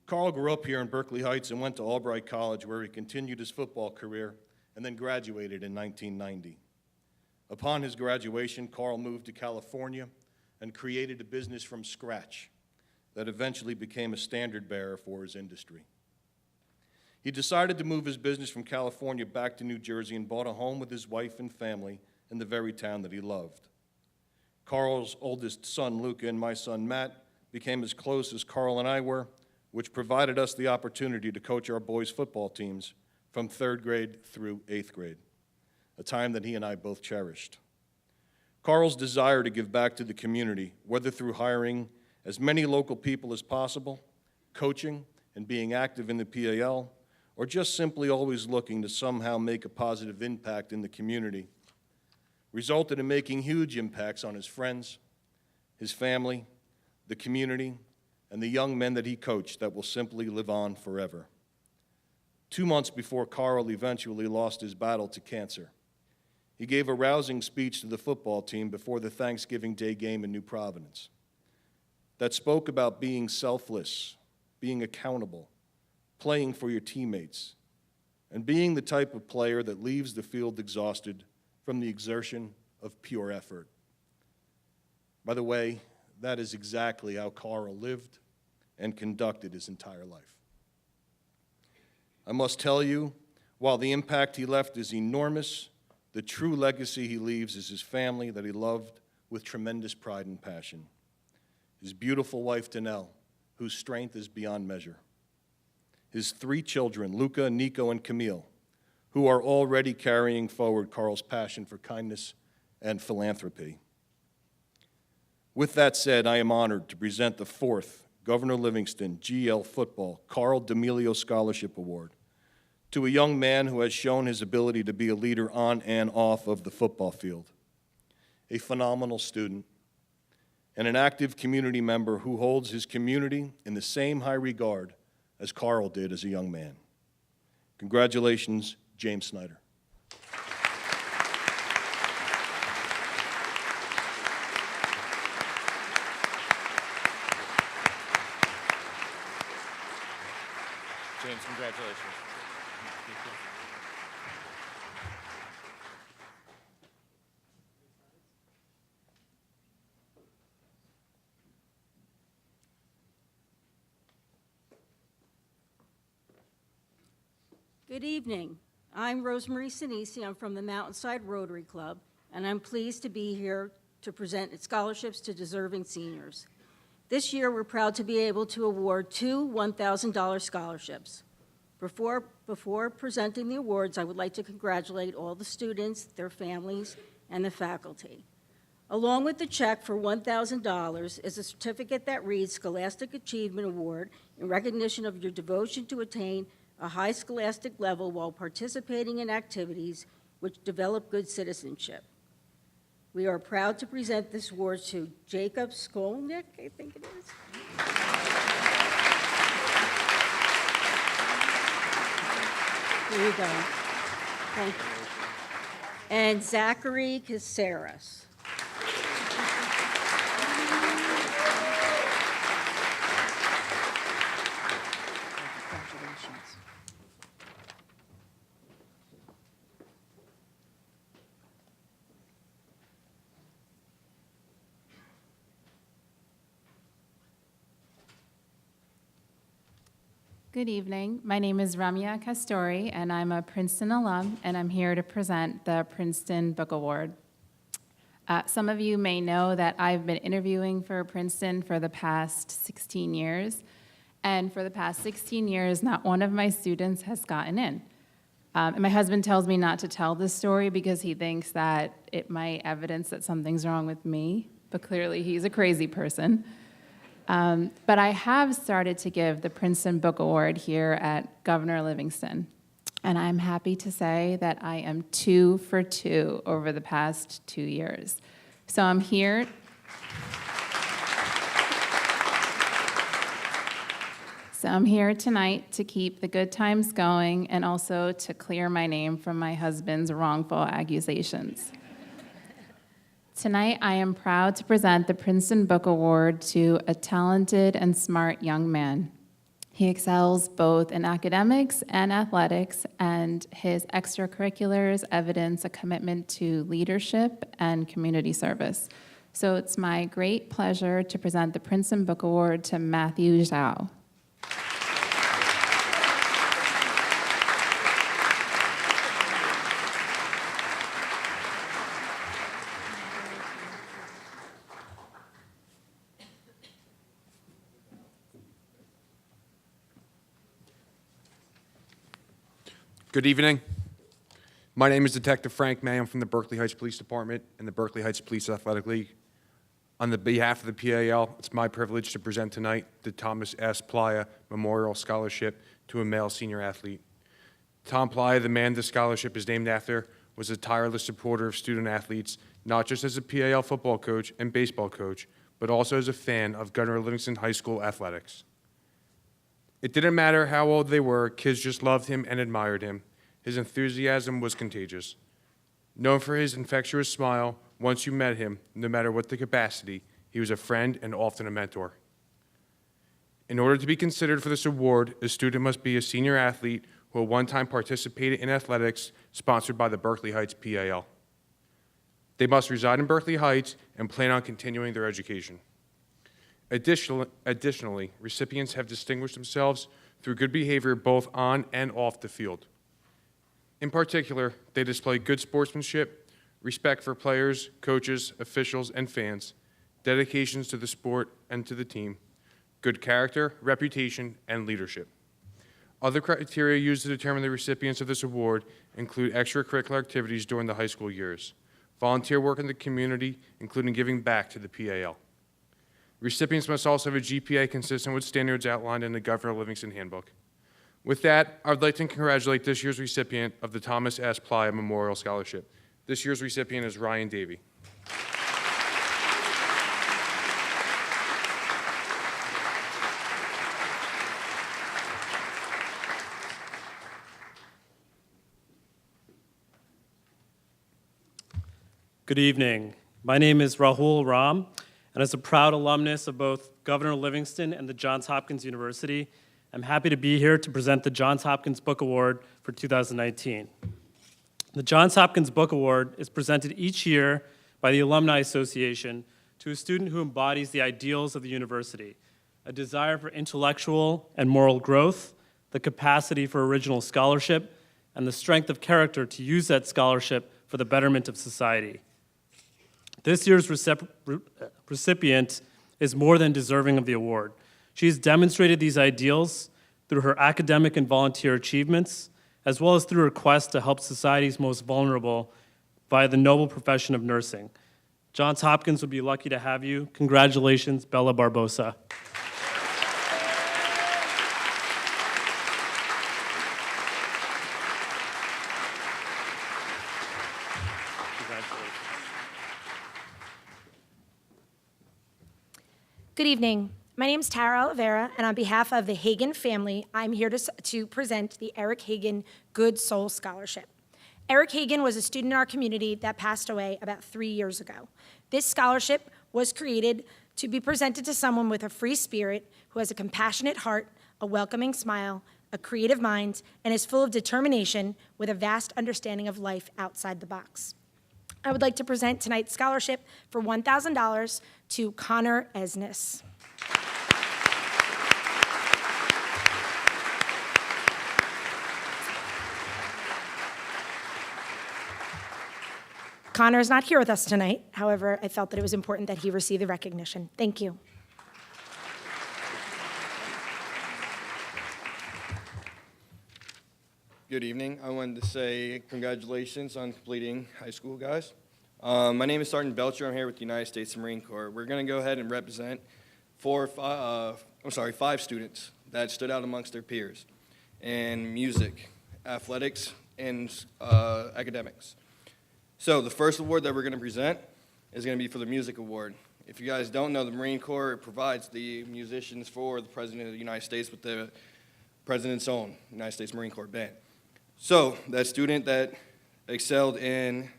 Carl grew up here in Berkeley Heights and went to Albright College, where he continued his football career and then graduated in 1990. Upon his graduation, Carl moved to California and created a business from scratch that eventually became a standard bearer for his industry. He decided to move his business from California back to New Jersey and bought a home with his wife and family in the very town that he loved. Carl's oldest son, Luca, and my son, Matt, became as close as Carl and I were, which provided us the opportunity to coach our boys' football teams from 3rd grade through 8th grade, a time that he and I both cherished. Carl's desire to give back to the community, whether through hiring as many local people as possible, coaching and being active in the PAL, or just simply always looking to somehow make a positive impact in the community, resulted in making huge impacts on his friends, his family, the community, and the young men that he coached that will simply live on forever. 2 months before Carl eventually lost his battle to cancer, he gave a rousing speech to the football team before the Thanksgiving Day game in New Providence that spoke about being selfless, being accountable, playing for your teammates, and being the type of player that leaves the field exhausted from the exertion of pure effort. By the way, that is exactly how Carl lived and conducted his entire life. I must tell you, while the impact he left is enormous, the true legacy he leaves is his family that he loved with tremendous pride and passion. His beautiful wife, Danelle, whose strength is beyond measure. His 3 children, Luca, Nico, and Camille, who are already carrying forward Carl's passion for kindness and philanthropy. With that said, I am honored to present the 4th Governor Livingston GL Football Carl D'Amelio Scholarship Award to a young man who has shown his ability to be a leader on and off of the football field, a phenomenal student, and an active community member who holds his community in the same high regard as Carl did as a young man. Congratulations, James Snyder. James. Congratulations. Good evening. I'm Rosemary Sinisi. I'm from the Mountainside Rotary Club, and I'm pleased to be here to present scholarships to deserving seniors. This year, we're proud to be able to award 2 $1,000 scholarships. Before presenting the awards, I would like to congratulate all the students, their families, and the faculty. Along with the check for $1,000 is a certificate that reads Scholastic Achievement Award in recognition of your devotion to attain a high scholastic level while participating in activities which develop good citizenship. We are proud to present this award to Jacob Skolnick, I think it is. Here you go. Thank you. And Zachary Caceres. Congratulations. Good evening. My name is Ramya Kastori, and I'm a Princeton alum, and I'm here to present the Princeton Book Award. Some of you may know that I've been interviewing for Princeton for the past 16 years, and for the past 16 years, not one of my students has gotten in. And my husband tells me not to tell this story because he thinks that it might evidence that something's wrong with me, but clearly he's a crazy person. But I have started to give the Princeton Book Award here at Governor Livingston. And I'm happy to say that I am 2 for 2 over the past 2 years. So I'm here. So I'm here tonight to keep the good times going and also to clear my name from my husband's wrongful accusations. Tonight, I am proud to present the Princeton Book Award to a talented and smart young man. He excels both in academics and athletics, and his extracurriculars evidence a commitment to leadership and community service. So it's my great pleasure to present the Princeton Book Award to Matthew Zhao. Good evening. My name is Detective Frank May. I'm from the Berkeley Heights Police Department and the Berkeley Heights Police Athletic League. On the behalf of the PAL, it's my privilege to present tonight the Thomas S. Playa Memorial Scholarship to a male senior athlete. Tom Playa, the man the scholarship is named after, was a tireless supporter of student athletes, not just as a PAL football coach and baseball coach, but also as a fan of Governor Livingston High School athletics. It didn't matter how old they were, kids just loved him and admired him. His enthusiasm was contagious. Known for his infectious smile, once you met him, no matter what the capacity, he was a friend and often a mentor. In order to be considered for this award, a student must be a senior athlete who at one time participated in athletics sponsored by the Berkeley Heights PAL. They must reside in Berkeley Heights and plan on continuing their education. Additionally, recipients have distinguished themselves through good behavior both on and off the field. In particular, they display good sportsmanship, respect for players, coaches, officials, and fans, dedications to the sport and to the team, good character, reputation, and leadership. Other criteria used to determine the recipients of this award include extracurricular activities during the high school years, volunteer work in the community, including giving back to the PAL. Recipients must also have a GPA consistent with standards outlined in the Governor Livingston Handbook. With that, I would like to congratulate this year's recipient of the Thomas S. Playa Memorial Scholarship. This year's recipient is Ryan Davey. Good evening. My name is Rahul Ram, and as a proud alumnus of both Governor Livingston and the Johns Hopkins University, I'm happy to be here to present the Johns Hopkins Book Award for 2019. The Johns Hopkins Book Award is presented each year by the Alumni Association to a student who embodies the ideals of the university, a desire for intellectual and moral growth, the capacity for original scholarship, and the strength of character to use that scholarship for the betterment of society. This year's recipient is more than deserving of the award. She has demonstrated these ideals through her academic and volunteer achievements, as well as through her quest to help society's most vulnerable via the noble profession of nursing. Johns Hopkins would be lucky to have you. Congratulations, Bella Barbosa. Good evening. My name is Tara Oliveira, and on behalf of the Hagen family, I'm here to present the Eric Hagen Good Soul Scholarship. Eric Hagen was a student in our community that passed away about 3 years ago. This scholarship was created to be presented to someone with a free spirit who has a compassionate heart, a welcoming smile, a creative mind, and is full of determination with a vast understanding of life outside the box. I would like to present tonight's scholarship for $1,000 to Connor Esnes. Connor is not here with us tonight. However, I felt that it was important that he receive the recognition. Thank you. Good evening. I wanted to say congratulations on completing high school, guys. My name is Sergeant Belcher. I'm here with the United States Marine Corps. We're going to go ahead and represent five students that stood out amongst their peers in music, athletics, and academics. So the first award that we're going to present is going to be for the Music Award. If you guys don't know, the Marine Corps provides the musicians for the President of the United States with the President's own United States Marine Corps band. So that student that excelled in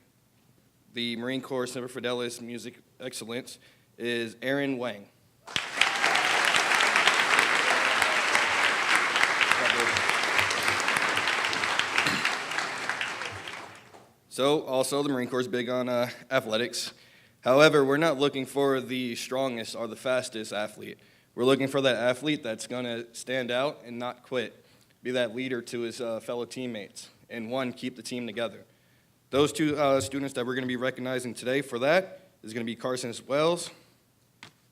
the Marine Corps Semper Fidelis Music Excellence is Aaron Wang. So also the Marine Corps is big on athletics. However, we're not looking for the strongest or the fastest athlete. We're looking for that athlete that's going to stand out and not quit, be that leader to his fellow teammates, and keep the team together. Those two students that we're going to be recognizing today for that is going to be Carson Wells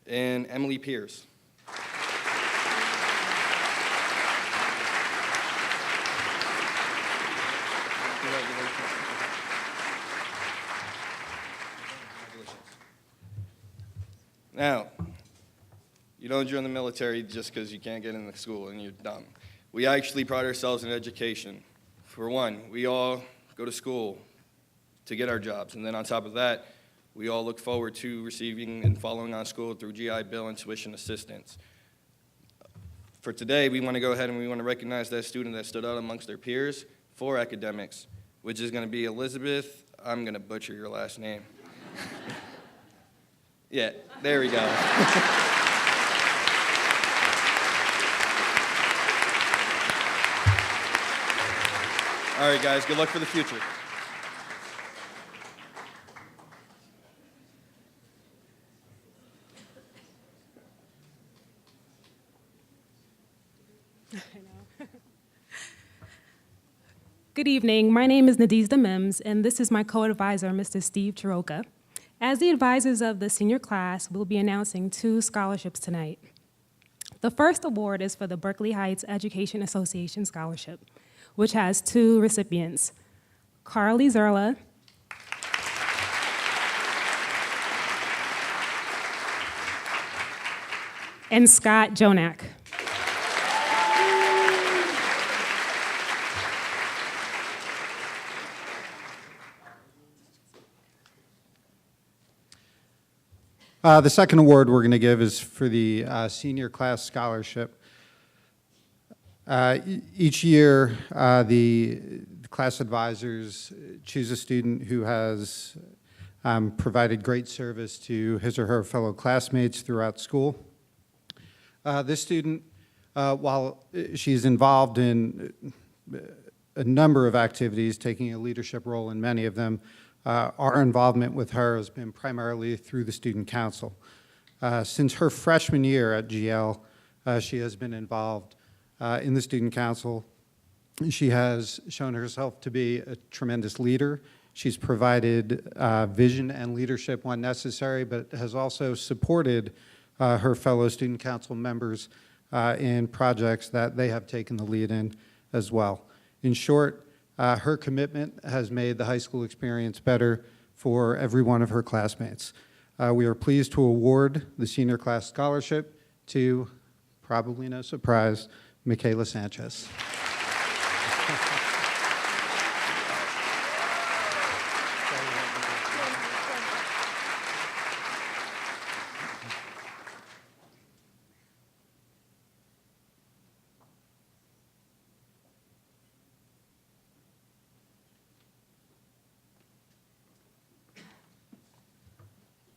and Emily Pierce. Now, you don't join the military just because you can't get into school and you're dumb. We actually pride ourselves in education. For one, we all go to school to get our jobs, and then on top of that, we all look forward to receiving and following on school through GI Bill and tuition assistance. For today, we want to go ahead and we want to recognize that student that stood out amongst their peers for academics, which is going to be Elizabeth. I'm going to butcher your last name. Yeah, there we go. All right, guys, good luck for the future. Good evening. My name is Nadizda Mims, and this is my co-advisor, Mr. Steve Chiroka. As the advisors of the senior class, we'll be announcing 2 scholarships tonight. The first award is for the Berkeley Heights Education Association Scholarship, which has 2 recipients, Carly Zerla and Scott Jonak. The second award we're going to give is for the senior class scholarship. Each year, the class advisors choose a student who has provided great service to his or her fellow classmates throughout school. This student While she's involved in a number of activities, taking a leadership role in many of them, our involvement with her has been primarily through the Student Council. Since her freshman year at GL, she has been involved in the Student Council. She has shown herself to be a tremendous leader. She's provided vision and leadership when necessary, but has also supported her fellow Student Council members in projects that they have taken the lead in as well. In short, her commitment has made the high school experience better for every one of her classmates. We are pleased to award the senior class scholarship to, probably no surprise, Michaela Sanchez.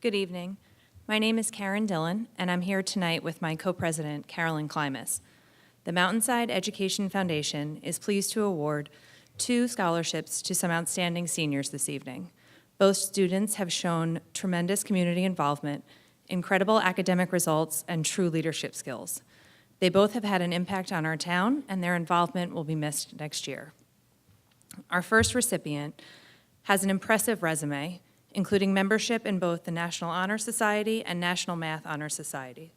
Good evening. My name is Karen Dillon, and I'm here tonight with my co-president, Carolyn Klimas. The Mountainside Education Foundation is pleased to award 2 scholarships to some outstanding seniors this evening. Both students have shown tremendous community involvement, incredible academic results, and true leadership skills. They both have had an impact on our town, and their involvement will be missed next year. Our first recipient has an impressive resume, including membership in both the National Honor Society and National Math Honor Society.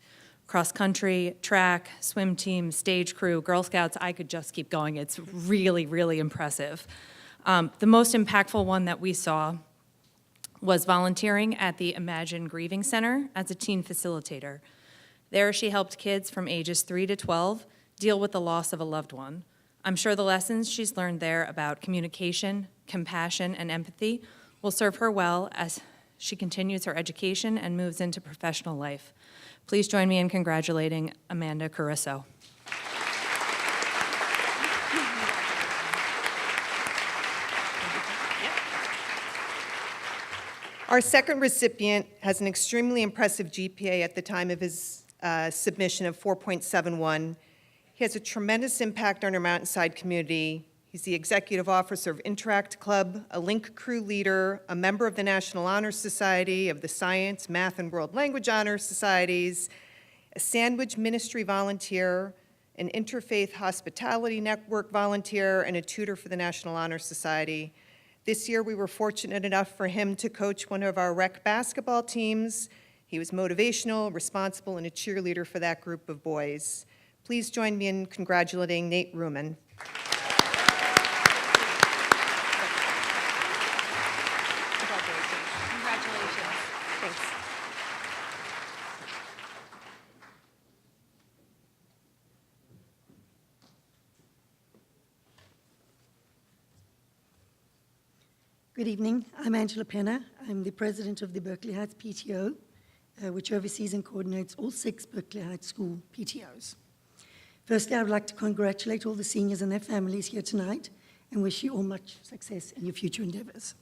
Cross-country, track, swim team, stage crew, Girl Scouts, I could just keep going. It's really, really impressive. The most impactful one that we saw was volunteering at the Imagine Grieving Center as a teen facilitator. There, she helped kids from ages 3 to 12 deal with the loss of a loved one. I'm sure the lessons she's learned there about communication, compassion, and empathy will serve her well as she continues her education and moves into professional life. Please join me in congratulating Amanda Caruso. Our second recipient has an extremely impressive GPA at the time of his submission of 4.71. He has a tremendous impact on our Mountainside community. He's the executive officer of Interact Club, a Link Crew leader, a member of the National Honor Society, of the Science, Math, and World Language Honor Societies, a Sandwich Ministry volunteer, an Interfaith Hospitality Network volunteer, and a tutor for the National Honor Society. This year, we were fortunate enough for him to coach one of our rec basketball teams. He was motivational, responsible, and a cheerleader for that group of boys. Please join me in congratulating Nate Ruman. Good evening. I'm Angela Penna. I'm the president of the Berkeley Heights PTO, which oversees and coordinates all 6 Berkeley Heights school PTOs. Firstly, I would like to congratulate all the seniors and their families here tonight and wish you all much success in your future endeavors.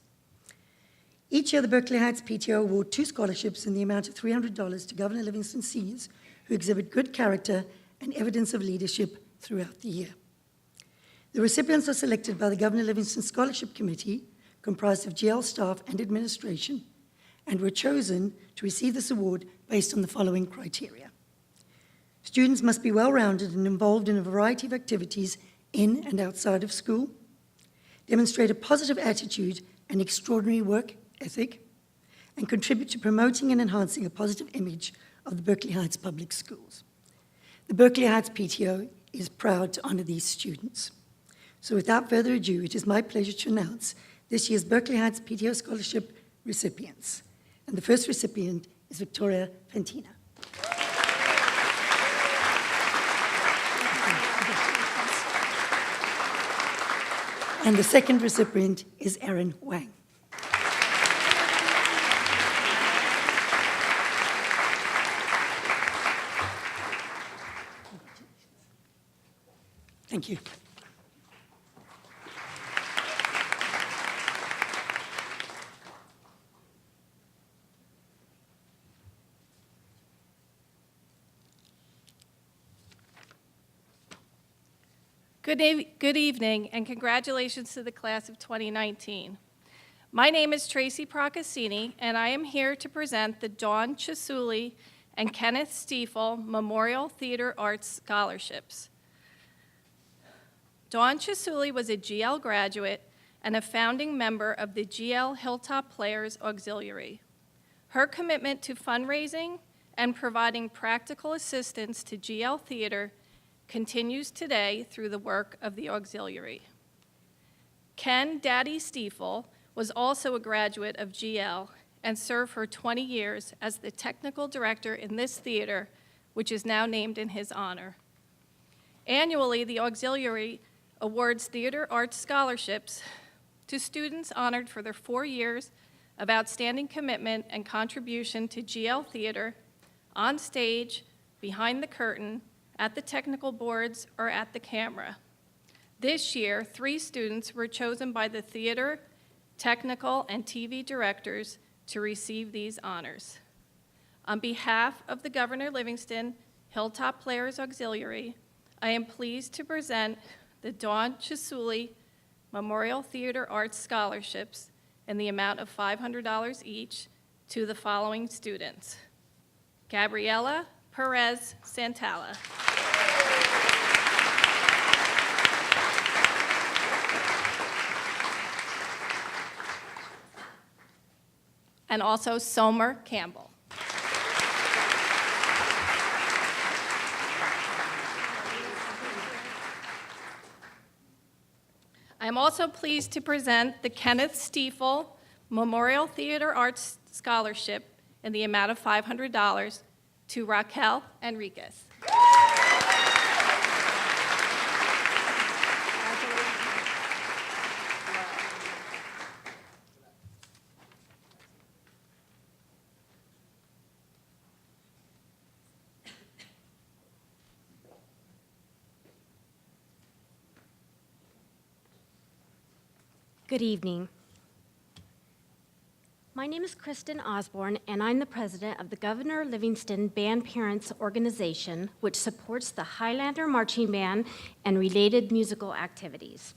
Each year, the Berkeley Heights PTO award 2 scholarships in the amount of $300 to Governor Livingston seniors who exhibit good character and evidence of leadership throughout the year. The recipients are selected by the Governor Livingston Scholarship Committee, comprised of GL staff and administration, and were chosen to receive this award based on the following criteria. Students must be well-rounded and involved in a variety of activities in and outside of school, demonstrate a positive attitude and extraordinary work ethic, and contribute to promoting and enhancing a positive image of the Berkeley Heights Public Schools. The Berkeley Heights PTO is proud to honor these students. So without further ado, it is my pleasure to announce this year's Berkeley Heights PTO Scholarship recipients. And the first recipient is Victoria Fantina. And the second recipient is Erin Wang. Thank you. Good evening, and congratulations to the class of 2019. My name is Tracy Procaccini, and I am here to present the Dawn Chisouli and Kenneth Stiefel Memorial Theater Arts Scholarships. Dawn Chisouli was a GL graduate and a founding member of the GL Hilltop Players Auxiliary. Her commitment to fundraising and providing practical assistance to GL theater continues today through the work of the auxiliary. Ken Daddy Stiefel was also a graduate of GL and served for 20 years as the technical director in this theater, which is now named in his honor. Annually, the auxiliary awards theater arts scholarships to students honored for their 4 years of outstanding commitment and contribution to GL theater, on stage, behind the curtain, at the technical boards, or at the camera. This year, 3 students were chosen by the theater, technical, and TV directors to receive these honors. On behalf of the Governor Livingston Hilltop Players Auxiliary, I am pleased to present the Dawn Chisouli Memorial Theater Arts Scholarships in the amount of $500 each to the following students: Gabriela Perez Santala, and also Somer Campbell. I am also pleased to present the Kenneth Stiefel Memorial Theater Arts Scholarship in the amount of $500 to Raquel Enriquez. Good evening. My name is Kristen Osborne, and I'm the president of the Governor Livingston Band Parents Organization, which supports the Highlander Marching Band and related musical activities.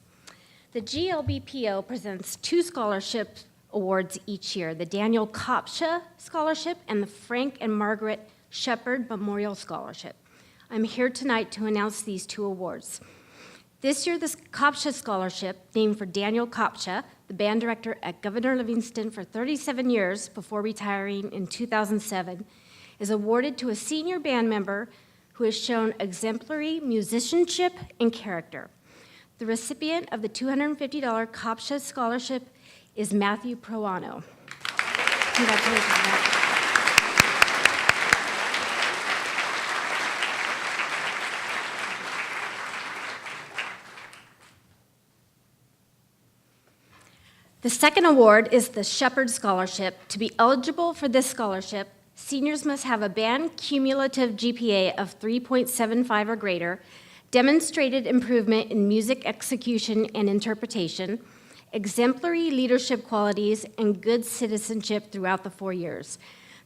The GLBPO presents 2 scholarship awards each year, the Daniel Capcha Scholarship and the Frank and Margaret Shepard Memorial Scholarship. I'm here tonight to announce these 2 awards. This year, the Capcha Scholarship, named for Daniel Capcha, the band director at Governor Livingston for 37 years before retiring in 2007, is awarded to a senior band member who has shown exemplary musicianship and character. The recipient of the $250 Capcha Scholarship is Matthew Proano. Congratulations, Matthew. The second award is the Shepard Scholarship. To be eligible for this scholarship, seniors must have a band cumulative GPA of 3.75 or greater, demonstrated improvement in music execution and interpretation, exemplary leadership qualities, and good citizenship throughout the 4 years.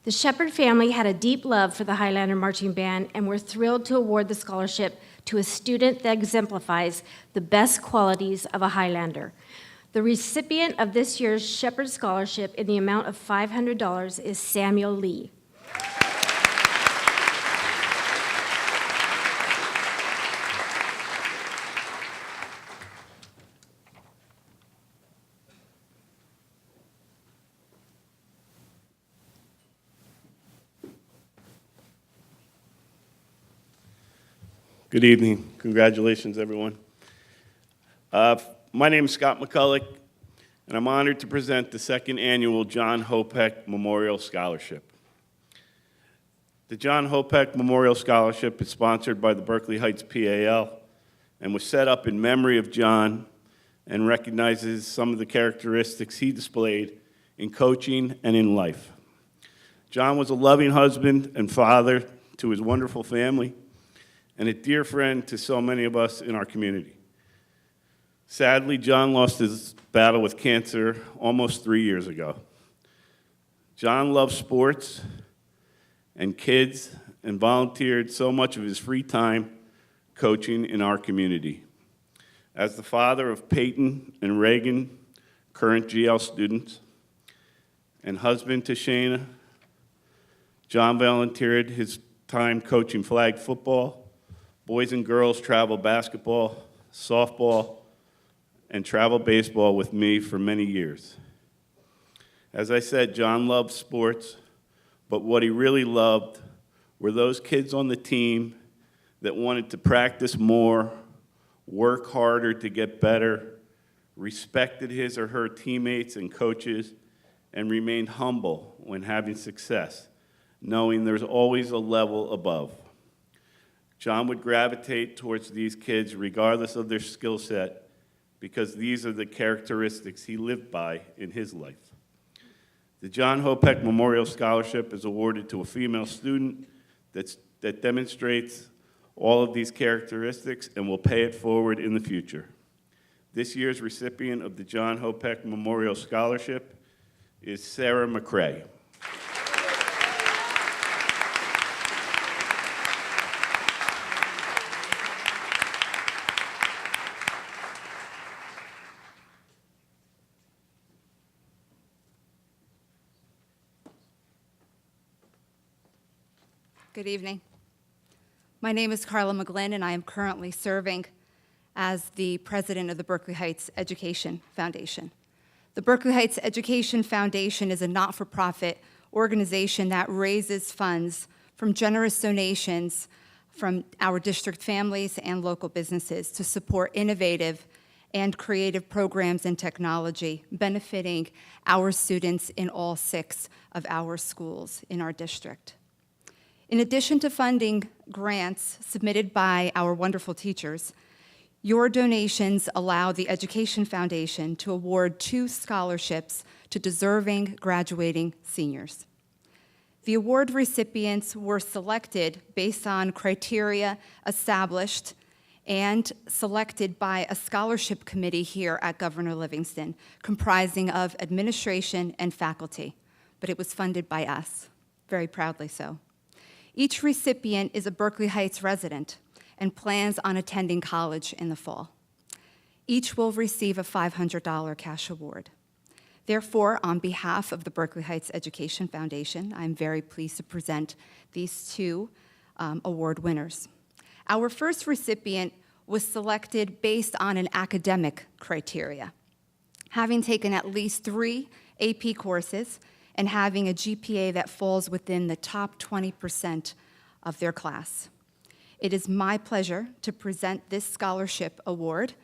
The Shepard family had a deep love for the Highlander Marching Band, and we're thrilled to award the scholarship to a student that exemplifies the best qualities of a Highlander. The recipient of this year's Shepard Scholarship in the amount of $500 is Samuel Lee. Good evening. Congratulations, everyone. My name is Scott McCulloch, and I'm honored to present the 2nd annual John Hopeck Memorial Scholarship. The John Hopeck Memorial Scholarship is sponsored by the Berkeley Heights PAL and was set up in memory of John and recognizes some of the characteristics he displayed in coaching and in life. John was a loving husband and father to his wonderful family and a dear friend to so many of us in our community. Sadly, John lost his battle with cancer almost 3 years ago. John loved sports and kids and volunteered so much of his free time coaching in our community. As the father of Peyton and Reagan, current GL students, and husband to Shayna, John volunteered his time coaching flag football, boys and girls travel basketball, softball, and travel baseball with me for many years. As I said, John loved sports, but what he really loved were those kids on the team that wanted to practice more, work harder to get better, respected his or her teammates and coaches, and remained humble when having success, knowing there's always a level above. John would gravitate towards these kids regardless of their skill set, because these are the characteristics he lived by in his life. The John Hopek Memorial Scholarship is awarded to a female student that demonstrates all of these characteristics and will pay it forward in the future. This year's recipient of the John Hopek Memorial Scholarship is Sarah McCrae. Good evening. My name is Carla McGlynn, and I am currently serving as the president of the Berkeley Heights Education Foundation. The Berkeley Heights Education Foundation is a not-for-profit organization that raises funds from generous donations from our district families and local businesses to support innovative and creative programs and technology benefiting our students in all 6 of our schools in our district. In addition to funding grants submitted by our wonderful teachers, your donations allow the Education Foundation to award 2 scholarships to deserving graduating seniors. The award recipients were selected based on criteria established and selected by a scholarship committee here at Governor Livingston, comprising of administration and faculty, but it was funded by us, very proudly so. Each recipient is a Berkeley Heights resident and plans on attending college in the fall. Each will receive a $500 cash award. Therefore, on behalf of the Berkeley Heights Education Foundation, I'm very pleased to present these 2 award winners. Our first recipient was selected based on an academic criteria, having taken at least 3 AP courses and having a GPA that falls within the top 20% of their class. It is my pleasure to present this scholarship award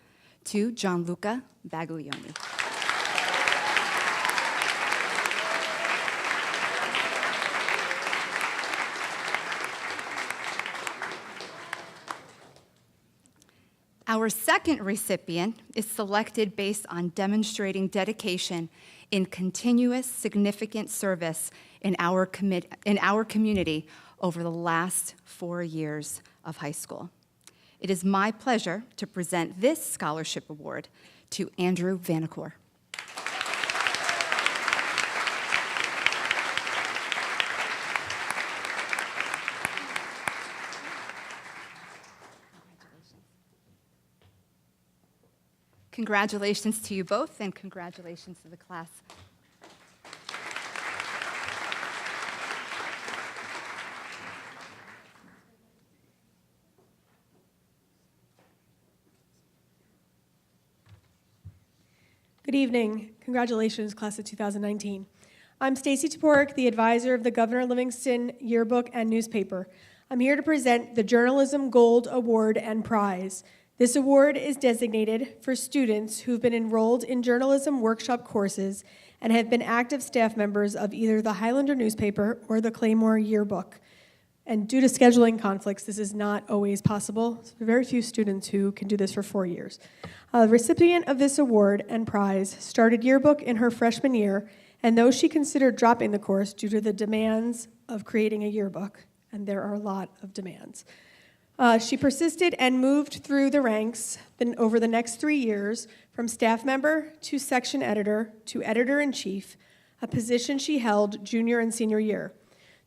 to Gianluca Baglioni. Our second recipient is selected based on demonstrating dedication in continuous significant service in our community over the last 4 years of high school. It is my pleasure to present this scholarship award to Andrew Vanacore. Congratulations to you both, and congratulations to the class. Good evening. Congratulations, class of 2019. I'm Stacy Toporek, the advisor of the Governor Livingston Yearbook and Newspaper. I'm here to present the Journalism Gold Award and Prize. This award is designated for students who've been enrolled in journalism workshop courses and have been active staff members of either the Highlander newspaper or the Claymore Yearbook. And due to scheduling conflicts, this is not always possible. So there are very few students who can do this for 4 years. The recipient of this award and prize started yearbook in her freshman year, and though she considered dropping the course due to the demands of creating a yearbook, and there are a lot of demands, she persisted and moved through the ranks over the next 3 years, from staff member to section editor to editor-in-chief, a position she held junior and senior year.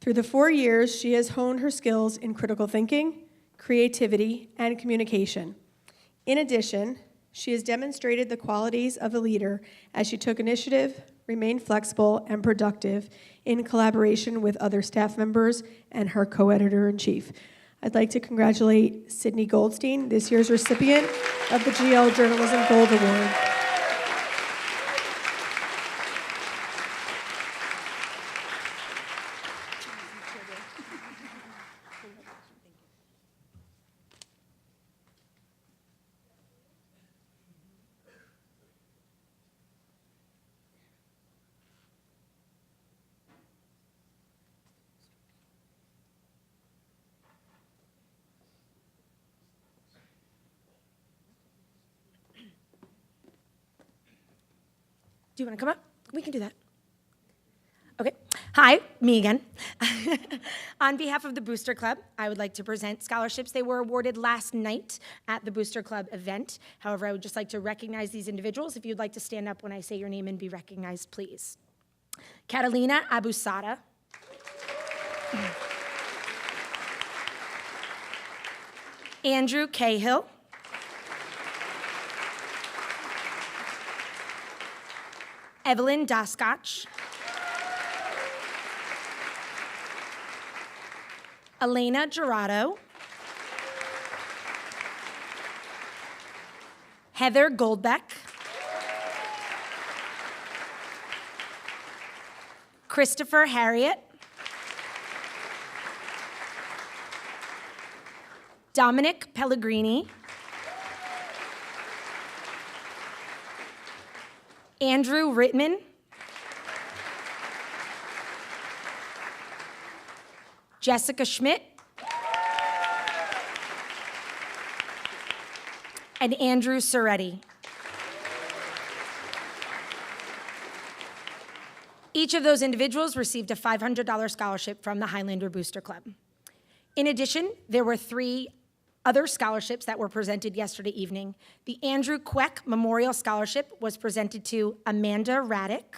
Through the 4 years, she has honed her skills in critical thinking, creativity, and communication. In addition, She has demonstrated the qualities of a leader as she took initiative, remained flexible and productive in collaboration with other staff members and her co-editor-in-chief. I'd like to congratulate Sydney Goldstein, this year's recipient of the GL Journalism Gold Award. Do you want to come up? We can do that. Okay. Hi, me again. On behalf of the Booster Club, I would like to present scholarships. They were awarded last night at the Booster Club event. However, I would just like to recognize these individuals. If you'd like to stand up when I say your name and be recognized, please. Catalina Abusada. Andrew Cahill. Evelyn Daskach. Elena Gerardo. Heather Goldbeck. Christopher Harriet. Dominic Pellegrini. Andrew Rittman. Jessica Schmidt. And Andrew Soretti. Each of those individuals received a $500 scholarship from the Highlander Booster Club. In addition, there were 3 other scholarships that were presented yesterday evening. The Andrew Queck Memorial Scholarship was presented to Amanda Raddick.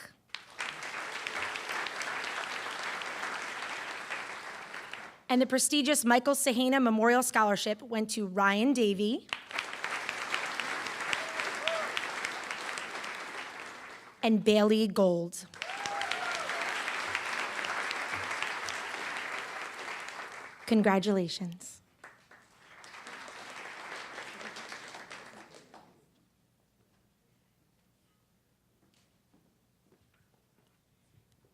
And the prestigious Michael Sahana Memorial Scholarship went to Ryan Davey and Bailey Gold. Congratulations.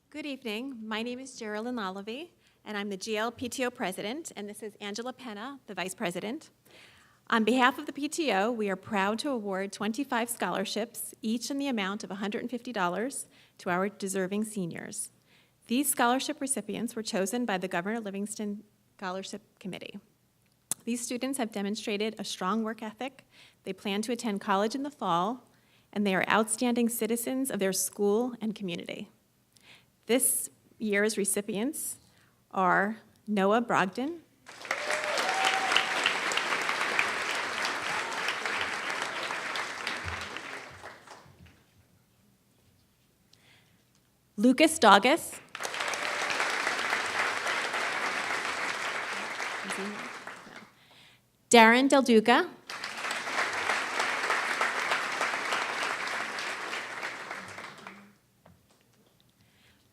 Good evening. My name is Geraldine Lalevy, and I'm the GL PTO president, and this is Angela Penna, the vice president. On behalf of the PTO, we are proud to award 25 scholarships, each in the amount of $150, to our deserving seniors. These scholarship recipients were chosen by the Governor Livingston Scholarship Committee. These students have demonstrated a strong work ethic. They plan to attend college in the fall, and they are outstanding citizens of their school and community. This year's recipients are Noah Brogdon, Lucas Doggis, Darren Del Duca,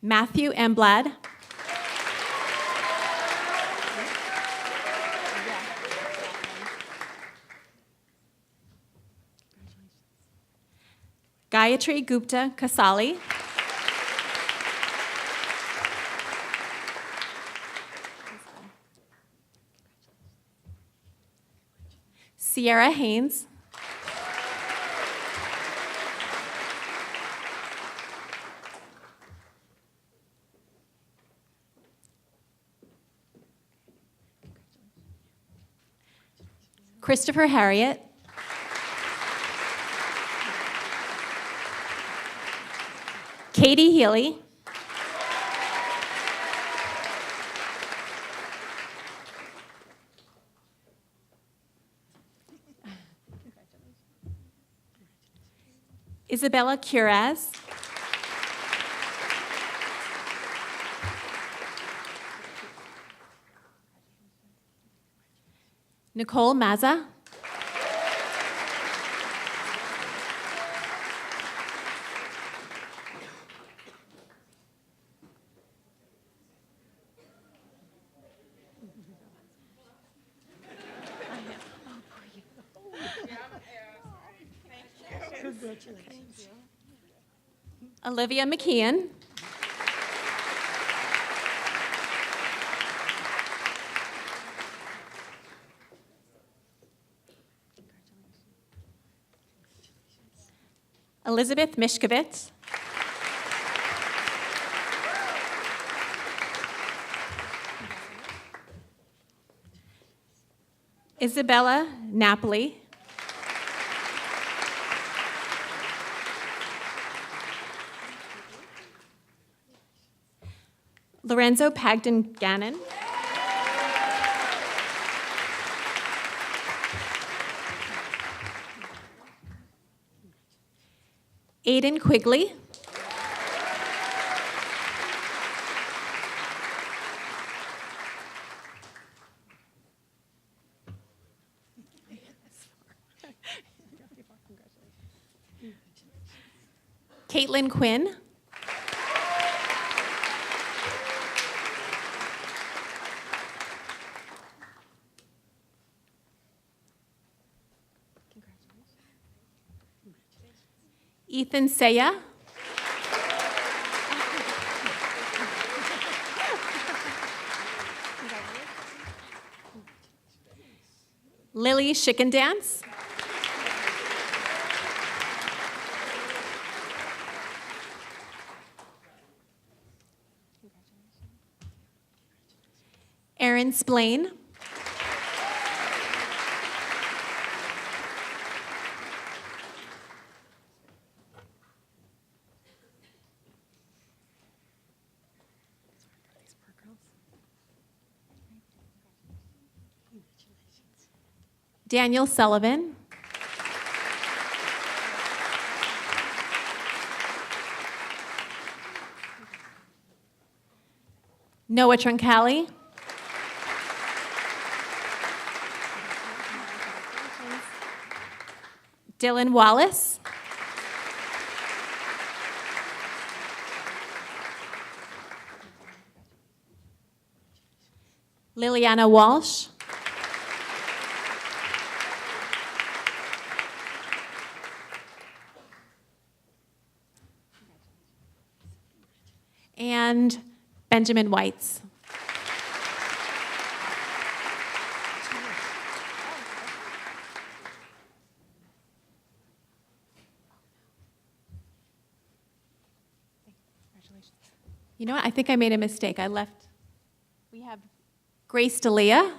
Matthew Emblad, Gayatri Gupta Kasali, Sierra Haynes, Christopher Harriet, Katie Healy, Isabella Curaz, Nicole Mazza, Congratulations. Olivia McKeon. Elizabeth Mishkovitz. Isabella Napoli. Lorenzo Pagden Gannon. Aiden Quigley. Caitlin Quinn. Ethan Saya. Lily Schickendance. Aaron Splain. Daniel Sullivan. Noah Troncali. Dylan Wallace. Liliana Walsh. And Benjamin Whites. You know what? I think I made a mistake. We have Grace D'Elia.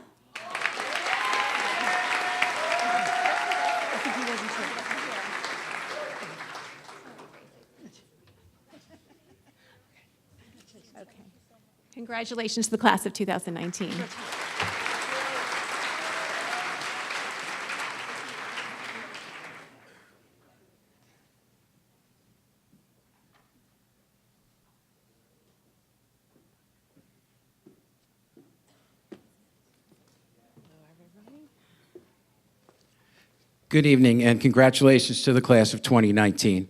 Congratulations to the class of 2019. Good evening and congratulations to the class of 2019.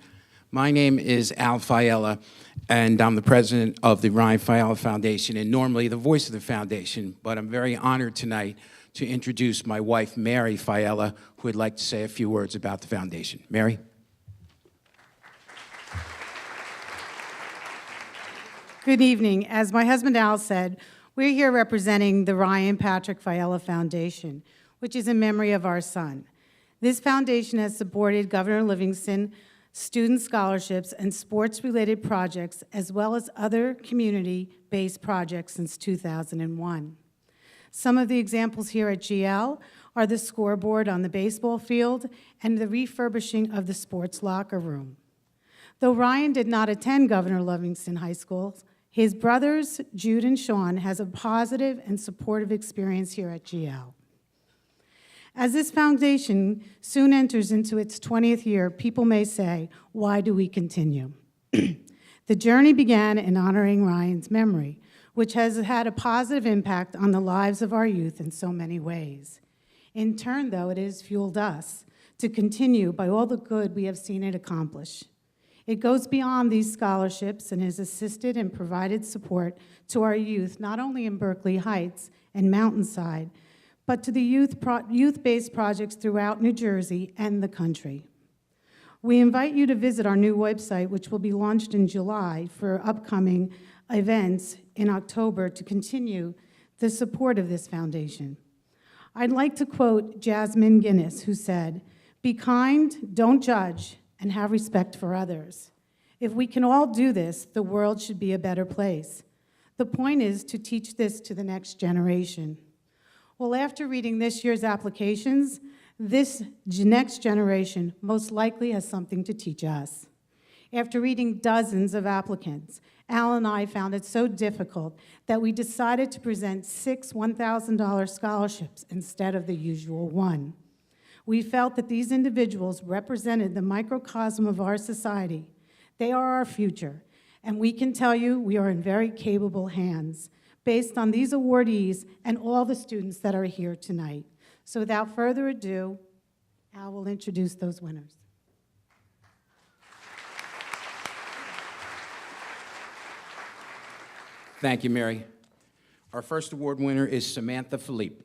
My name is Al Fiella, and I'm the president of the Ryan Fiella Foundation and normally the voice of the foundation, but I'm very honored tonight to introduce my wife, Mary Fiella, who would like to say a few words about the foundation. Mary? Good evening. As my husband Al said, we're here representing the Ryan Patrick Fiella Foundation, which is in memory of our son. This foundation has supported Governor Livingston student scholarships and sports-related projects, as well as other community-based projects since 2001. Some of the examples here at GL are the scoreboard on the baseball field and the refurbishing of the sports locker room. Though Ryan did not attend Governor Livingston High School, his brothers, Jude and Sean, has a positive and supportive experience here at GL. As this foundation soon enters into its 20th year, people may say, why do we continue? The journey began in honoring Ryan's memory, which has had a positive impact on the lives of our youth in so many ways. In turn, though, it has fueled us to continue by all the good we have seen it accomplish. It goes beyond these scholarships and has assisted and provided support to our youth, not only in Berkeley Heights and Mountainside, but to the youth-based projects throughout New Jersey and the country. We invite you to visit our new website, which will be launched in July, for upcoming events in October to continue the support of this foundation. I'd like to quote Jasmine Guinness, who said, "Be kind, don't judge, and have respect for others. If we can all do this, the world should be a better place. The point is to teach this to the next generation." Well, after reading this year's applications, this next generation most likely has something to teach us. After reading dozens of applicants, Al and I found it so difficult that we decided to present 6 $1,000 scholarships instead of the usual one. We felt that these individuals represented the microcosm of our society. They are our future, and we can tell you we are in very capable hands based on these awardees and all the students that are here tonight. So without further ado, Al will introduce those winners. Thank you, Mary. Our first award winner is Samantha Phillippe.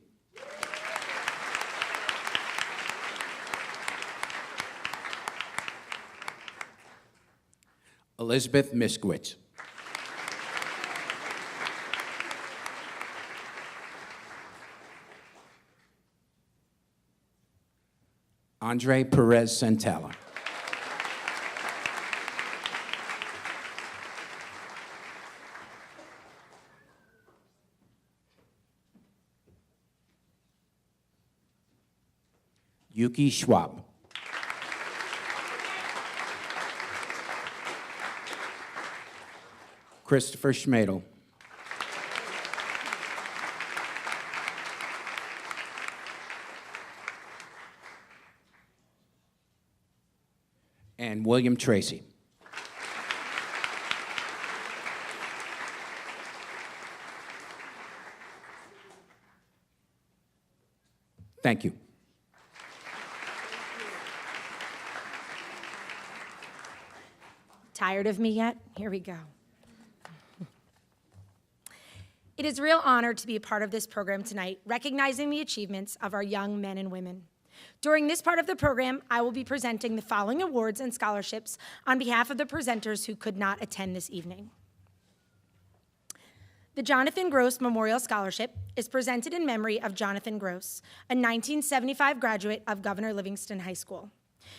Elizabeth Miskowitz. Andre Perez Santella. Yuki Schwab. Christopher Schmadel. And William Tracy. Thank you. Tired of me yet? Here we go. It is a real honor to be a part of this program tonight, recognizing the achievements of our young men and women. During this part of the program, I will be presenting the following awards and scholarships on behalf of the presenters who could not attend this evening. The Jonathan Gross Memorial Scholarship is presented in memory of Jonathan Gross, a 1975 graduate of Governor Livingston High School.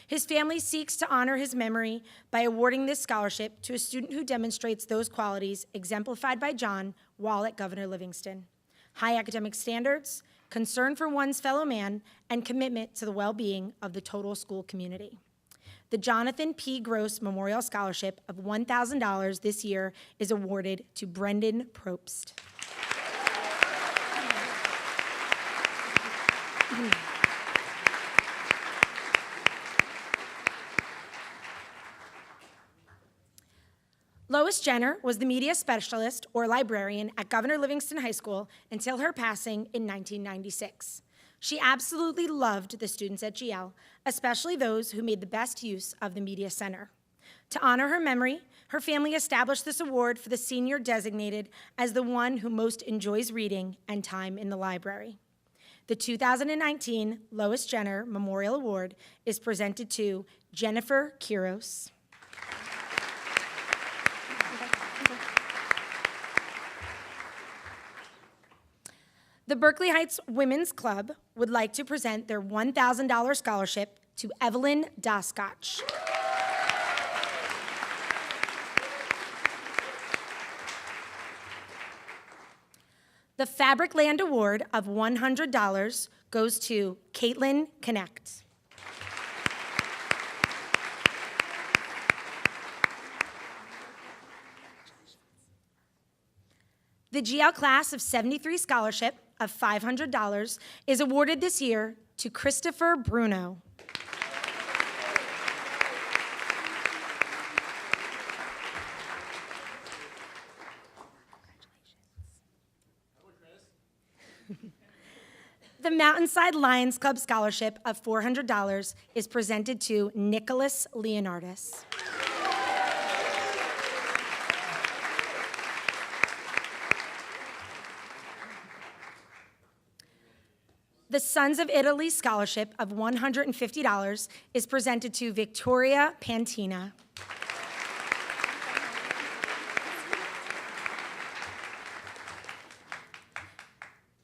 His family seeks to honor his memory by awarding this scholarship to a student who demonstrates those qualities exemplified by John while at Governor Livingston: high academic standards, concern for one's fellow man, and commitment to the well-being of the total school community. The Jonathan P. Gross Memorial Scholarship of $1,000 this year is awarded to Brendan Probst. Lois Jenner was the media specialist or librarian at Governor Livingston High School until her passing in 1996. She absolutely loved the students at GL, especially those who made the best use of the Media Center. To honor her memory, her family established this award for the senior designated as the one who most enjoys reading and time in the library. The 2019 Lois Jenner Memorial Award is presented to Jennifer Quiros. The Berkeley Heights Women's Club would like to present their $1,000 scholarship to Evelyn Doskotch. The Fabric Land Award of $100 goes to Caitlin Connect. The GL class of 73 scholarship of $500 is awarded this year to Christopher Bruno. The Mountainside Lions Club Scholarship of $400 is presented to Nicholas Leonardis. The Sons of Italy Scholarship of $150 is presented to Victoria Pantina.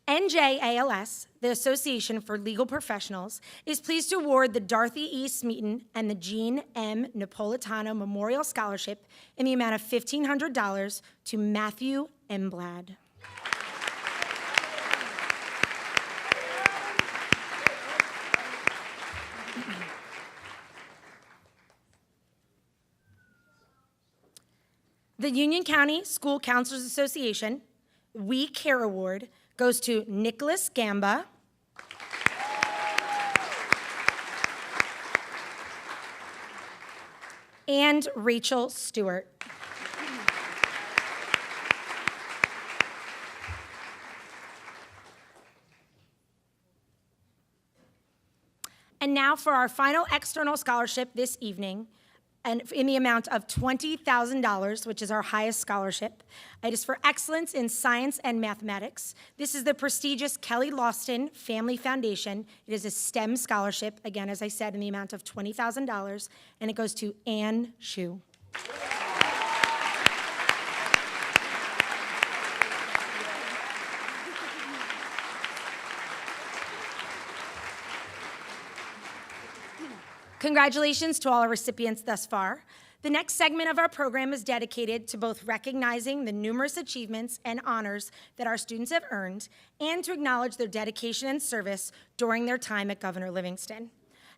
NJALS, the Association for Legal Professionals, is pleased to award the Dorothy E. Smeaton and the Jean M. Napolitano Memorial Scholarship in the amount of $1,500 to Matthew Emblad. The Union County School Counselors Association We Care Award goes to Nicholas Gamba, and Rachel Stewart. And now for our final external scholarship this evening, and in the amount of $20,000, which is our highest scholarship. It is for excellence in science and mathematics. This is the prestigious Kelly Lawston Family Foundation. It is a STEM scholarship, again, as I said, in the amount of $20,000, and it goes to Ann Shu. Congratulations to all our recipients thus far. The next segment of our program is dedicated to both recognizing the numerous achievements and honors that our students have earned and to acknowledge their dedication and service during their time at Governor Livingston.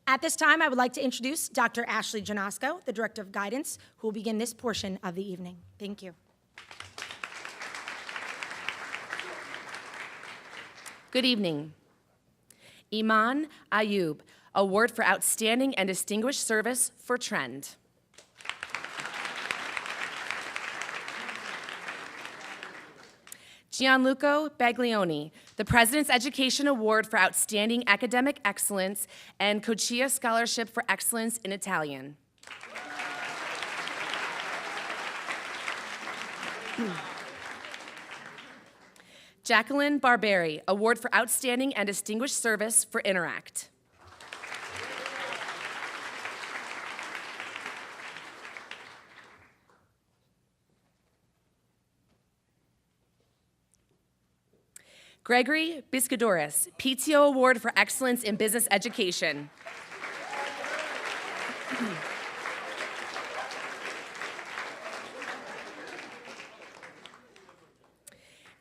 At this time, I would like to introduce Dr. Ashley Janosko, the Director of Guidance, who will begin this portion of the evening. Thank you. Good evening. Iman Ayub, Award for Outstanding and Distinguished Service for Trend. Gianluca Baglioni, the President's Education Award for Outstanding Academic Excellence and Capcha Scholarship for Excellence in Italian. Jacqueline Barberi, Award for Outstanding and Distinguished Service for Interact. Gregory Biscadoris, PTO Award for Excellence in Business Education.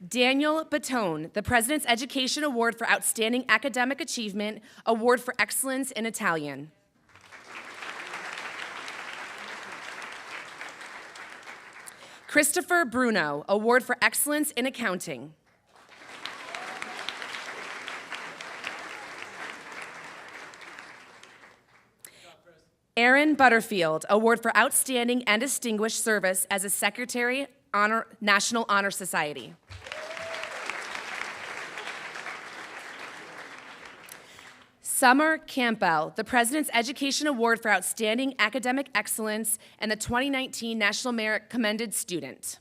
Daniel Batone, the President's Education Award for Outstanding Academic Achievement, Award for Excellence in Italian. Christopher Bruno, Award for Excellence in Accounting. Aaron Butterfield, Award for Outstanding and Distinguished Service as a Secretary, National Honor Society. Summer Campbell, the President's Education Award for Outstanding Academic Excellence and the 2019 National Merit Commended Student.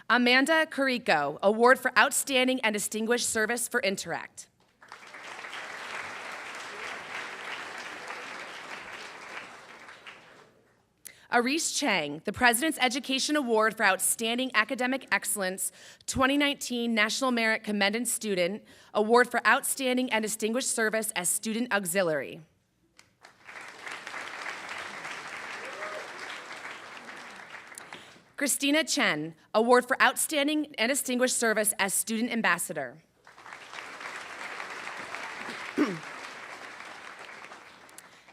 Amanda Carrico, Award for Outstanding and Distinguished Service for Interact. Arish Chang, the President's Education Award for Outstanding Academic Excellence, 2019 National Merit Commended Student, Award for Outstanding and Distinguished Service as Student Auxiliary. Christina Chen, Award for Outstanding and Distinguished Service as Student Ambassador.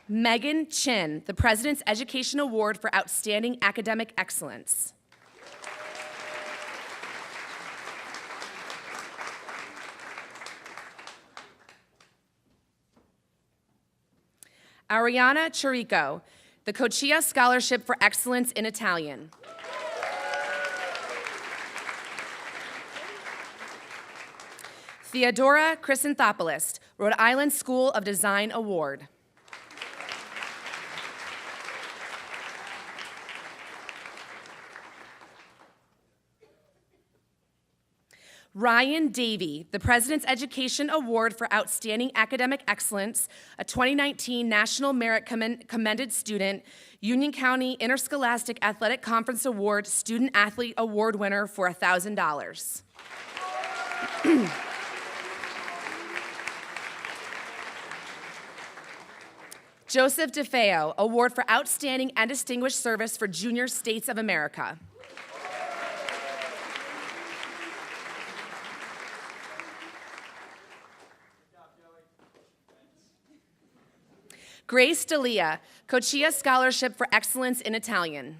Megan Chin, the President's Education Award for Outstanding Academic Excellence. Ariana Chirico, the Capcha Scholarship for Excellence in Italian. Theodora Chrysanthopoulos, Rhode Island School of Design Award. Ryan Davey, the President's Education Award for Outstanding Academic Excellence, a 2019 National Merit Commended Student, Union County Interscholastic Athletic Conference Award Student Athlete Award winner for $1,000. Joseph DeFeo, Award for Outstanding and Distinguished Service for Junior States of America. Grace D'Elia, Capcha Scholarship for Excellence in Italian.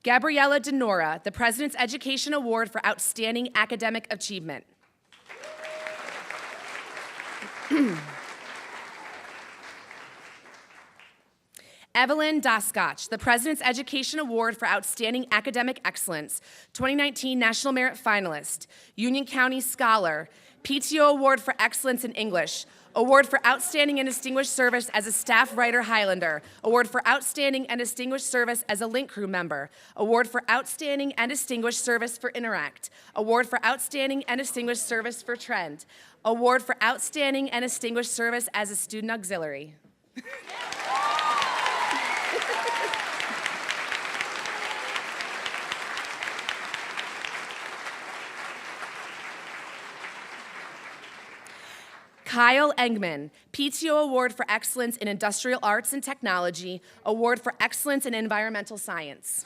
Gabriella DeNora, the President's Education Award for Outstanding Academic Achievement. Evelyn Daskach, the President's Education Award for Outstanding Academic Excellence, 2019 National Merit Finalist, Union County Scholar, PTO Award for Excellence in English, Award for Outstanding and Distinguished Service as a Staff Writer Highlander, Award for Outstanding and Distinguished Service as a Link Crew member, Award for Outstanding and Distinguished Service for Interact, Award for Outstanding and Distinguished Service for Trend, Award for Outstanding and Distinguished Service as a Student Auxiliary. Kyle Engman, PTO Award for Excellence in Industrial Arts and Technology, Award for Excellence in Environmental Science.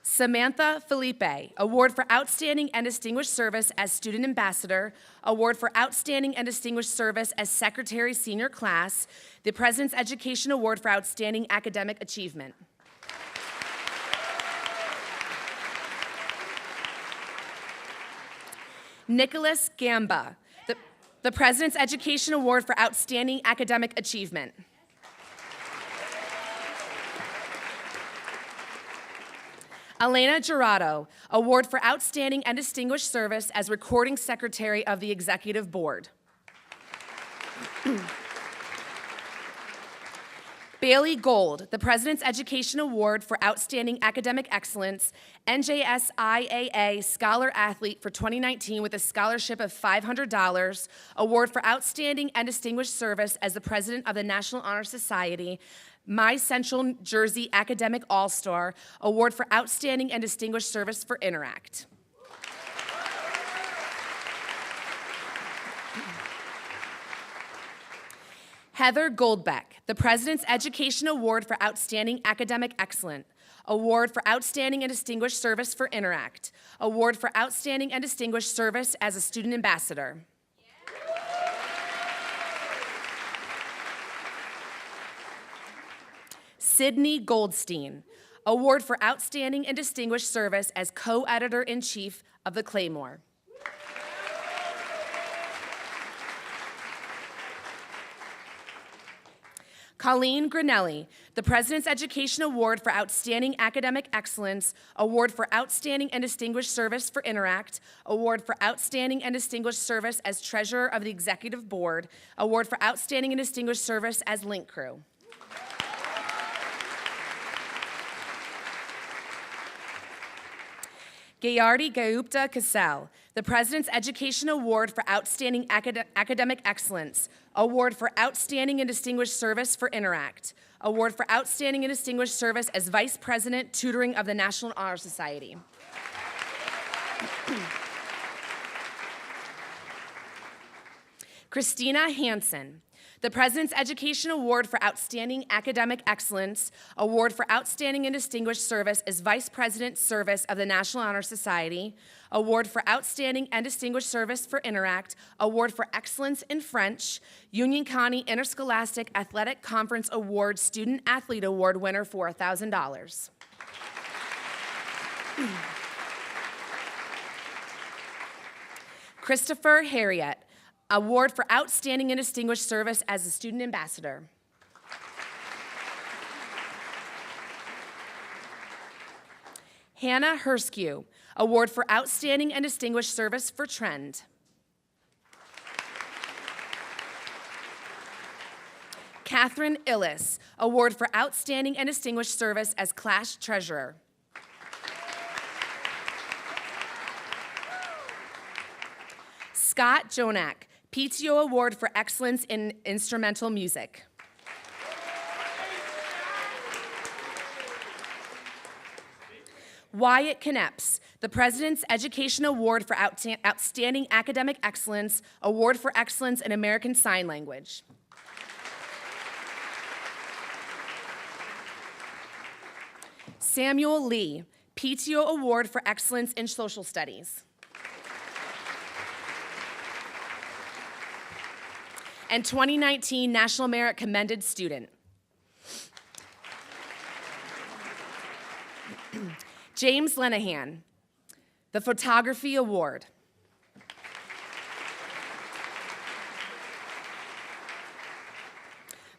Samantha Phillippe, Award for Outstanding and Distinguished Service as Student Ambassador, Award for Outstanding and Distinguished Service as Secretary Senior Class, the President's Education Award for Outstanding Academic Achievement. Nicholas Gamba, the President's Education Award for Outstanding Academic Achievement. Elena Gerardo, Award for Outstanding and Distinguished Service as Recording Secretary of the Executive Board. Bailey Gold, the President's Education Award for Outstanding Academic Excellence, NJSIAA Scholar Athlete for 2019 with a scholarship of $500, Award for Outstanding and Distinguished Service as the President of the National Honor Society, My Central Jersey Academic All-Star, Award for Outstanding and Distinguished Service for Interact. Heather Goldbeck, the President's Education Award for Outstanding Academic Excellence, Award for Outstanding and Distinguished Service for Interact, Award for Outstanding and Distinguished Service as a Student Ambassador. Sydney Goldstein, Award for Outstanding and Distinguished Service as Co-Editor-in-Chief of the Claymore. Colleen Grinelli, the President's Education Award for Outstanding Academic Excellence, Award for Outstanding and Distinguished Service for Interact, Award for Outstanding and Distinguished Service as Treasurer of the Executive Board, Award for Outstanding and Distinguished Service as Link Crew. Gayardi Gupta Kassel, the President's Education Award for Outstanding Academic Excellence, Award for Outstanding and Distinguished Service for Interact, Award for Outstanding and Distinguished Service as Vice President, Tutoring of the National Honor Society. Kristina Hansen, the President's Education Award for Outstanding Academic Excellence, Award for Outstanding and Distinguished Service as Vice President, Service of the National Honor Society, Award for Outstanding and Distinguished Service for Interact, Award for Excellence in French, Union County Interscholastic Athletic Conference Award Student Athlete Award winner for $1,000. Christopher Harriet, Award for Outstanding and Distinguished Service as a Student Ambassador. Hannah Herskew, Award for Outstanding and Distinguished Service for Trend. Catherine Illis, Award for Outstanding and Distinguished Service as Class Treasurer. Scott Jonak, PTO Award for Excellence in Instrumental Music. Wyatt Kneps, the President's Education Award for Outstanding Academic Excellence, Award for Excellence in American Sign Language. Samuel Lee, PTO Award for Excellence in Social Studies. And 2019 National Merit Commended Student. James Lenahan, the Photography Award.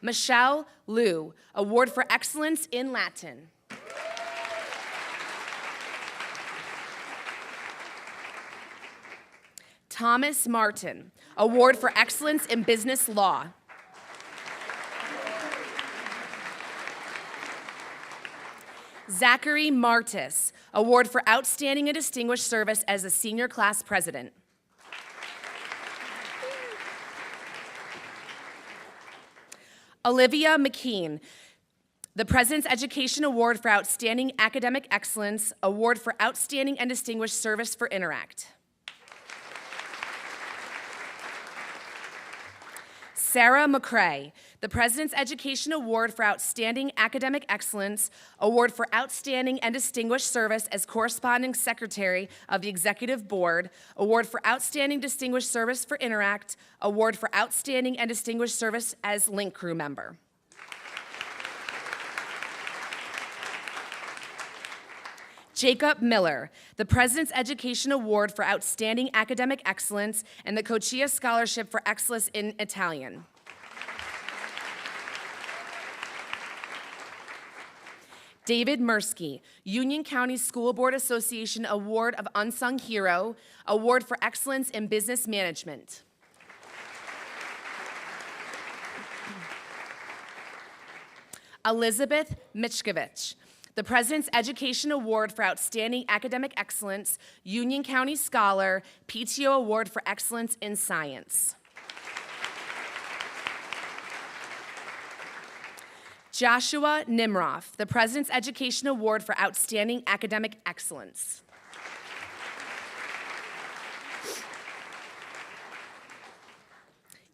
Michelle Liu, Award for Excellence in Latin. Thomas Martin, Award for Excellence in Business Law. Zachary Martis, Award for Outstanding and Distinguished Service as a Senior Class President. Olivia McKean, the President's Education Award for Outstanding Academic Excellence, Award for Outstanding and Distinguished Service for Interact. Sarah McCrae, the President's Education Award for Outstanding Academic Excellence, Award for Outstanding and Distinguished Service as Corresponding Secretary of the Executive Board, Award for Outstanding Distinguished Service for Interact, Award for Outstanding and Distinguished Service as Link Crew Member. Jacob Miller, the President's Education Award for Outstanding Academic Excellence and the Capcha Scholarship for Excellence in Italian. David Mirsky, Union County School Board Association Award of Unsung Hero, Award for Excellence in Business Management. Elizabeth Michkovich, the President's Education Award for Outstanding Academic Excellence, Union County Scholar, PTO Award for Excellence in Science. Joshua Nimroff, the President's Education Award for Outstanding Academic Excellence.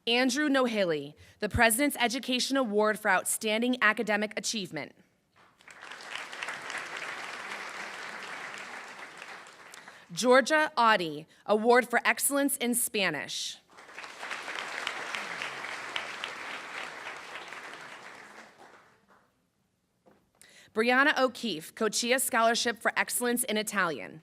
Andrew Nohilly, the President's Education Award for Outstanding Academic Achievement. Georgia Audie, Award for Excellence in Spanish. Brianna O'Keefe, Capcha Scholarship for Excellence in Italian.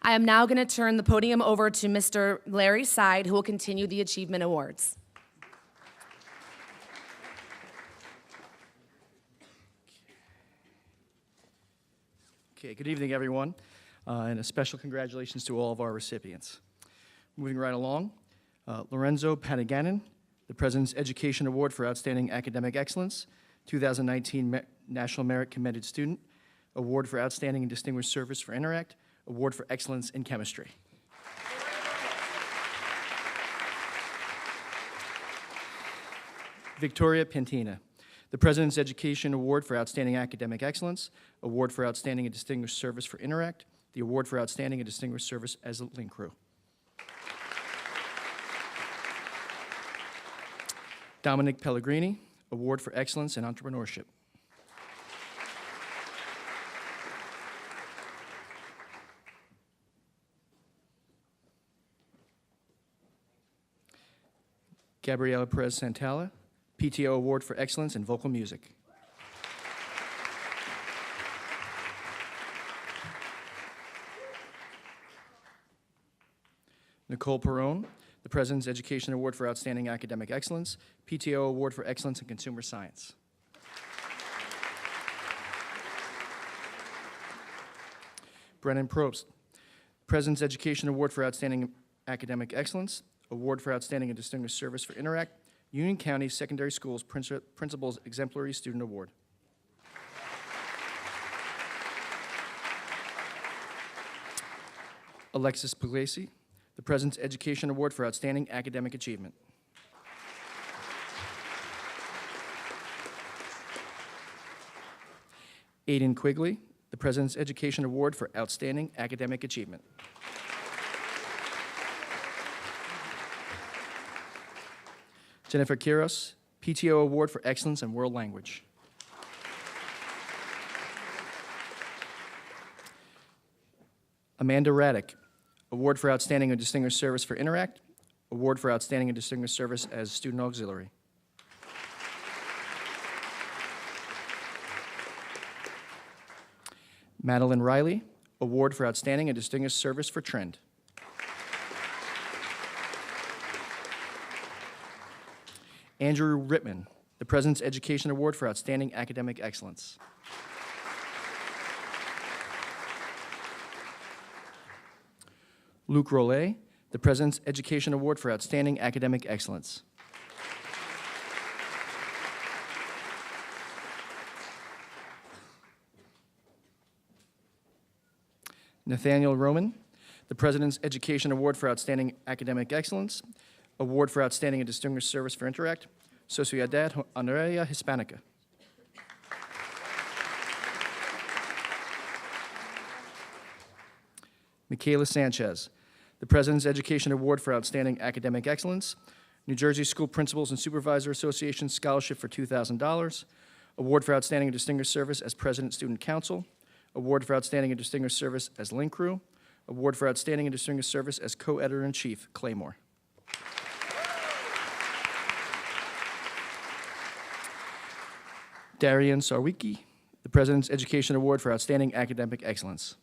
I am now going to turn the podium over to Mr. Larry Seid, who will continue the Achievement Awards. Okay, good evening, everyone, and a special congratulations to all of our recipients. Moving right along, Lorenzo Panaganin, the President's Education Award for Outstanding Academic Excellence, 2019 National Merit Commended Student, Award for Outstanding and Distinguished Service for Interact, Award for Excellence in Chemistry. Victoria Pantina, the President's Education Award for Outstanding Academic Excellence, Award for Outstanding and Distinguished Service for Interact, the Award for Outstanding and Distinguished Service as a Link Crew. Dominic Pellegrini, Award for Excellence in Entrepreneurship. Gabriela Perez Santala, PTO Award for Excellence in Vocal Music. Nicole Perrone, the President's Education Award for Outstanding Academic Excellence, PTO Award for Excellence in Consumer Science. Brennan Probst, President's Education Award for Outstanding Academic Excellence, Award for Outstanding and Distinguished Service for Interact, Union County Secondary Schools Principal's Exemplary Student Award. Alexis Puglisi, the President's Education Award for Outstanding Academic Achievement. Aiden Quigley, the President's Education Award for Outstanding Academic Achievement. Jennifer Quiros, PTO Award for Excellence in World Language. Amanda Raddick, Award for Outstanding and Distinguished Service for Interact, Award for Outstanding and Distinguished Service as Student Auxiliary. Madeline Riley, Award for Outstanding and Distinguished Service for Trend. Andrew Rittman, the President's Education Award for Outstanding Academic Excellence. Luke Rollet, the President's Education Award for Outstanding Academic Excellence. Nathaniel Roman, the President's Education Award for Outstanding Academic Excellence, Award for Outstanding and Distinguished Service for Interact, Sociedad Honoraria Hispanica. Michaela Sanchez, the President's Education Award for Outstanding Academic Excellence, New Jersey School Principals and Supervisor Association Scholarship for $2,000, Award for Outstanding and Distinguished Service as President Student Council, Award for Outstanding and Distinguished Service as Link Crew, Award for Outstanding and Distinguished Service as Co-Editor-in-Chief, Claymore. Darian Sarwicki, the President's Education Award for Outstanding Academic Excellence.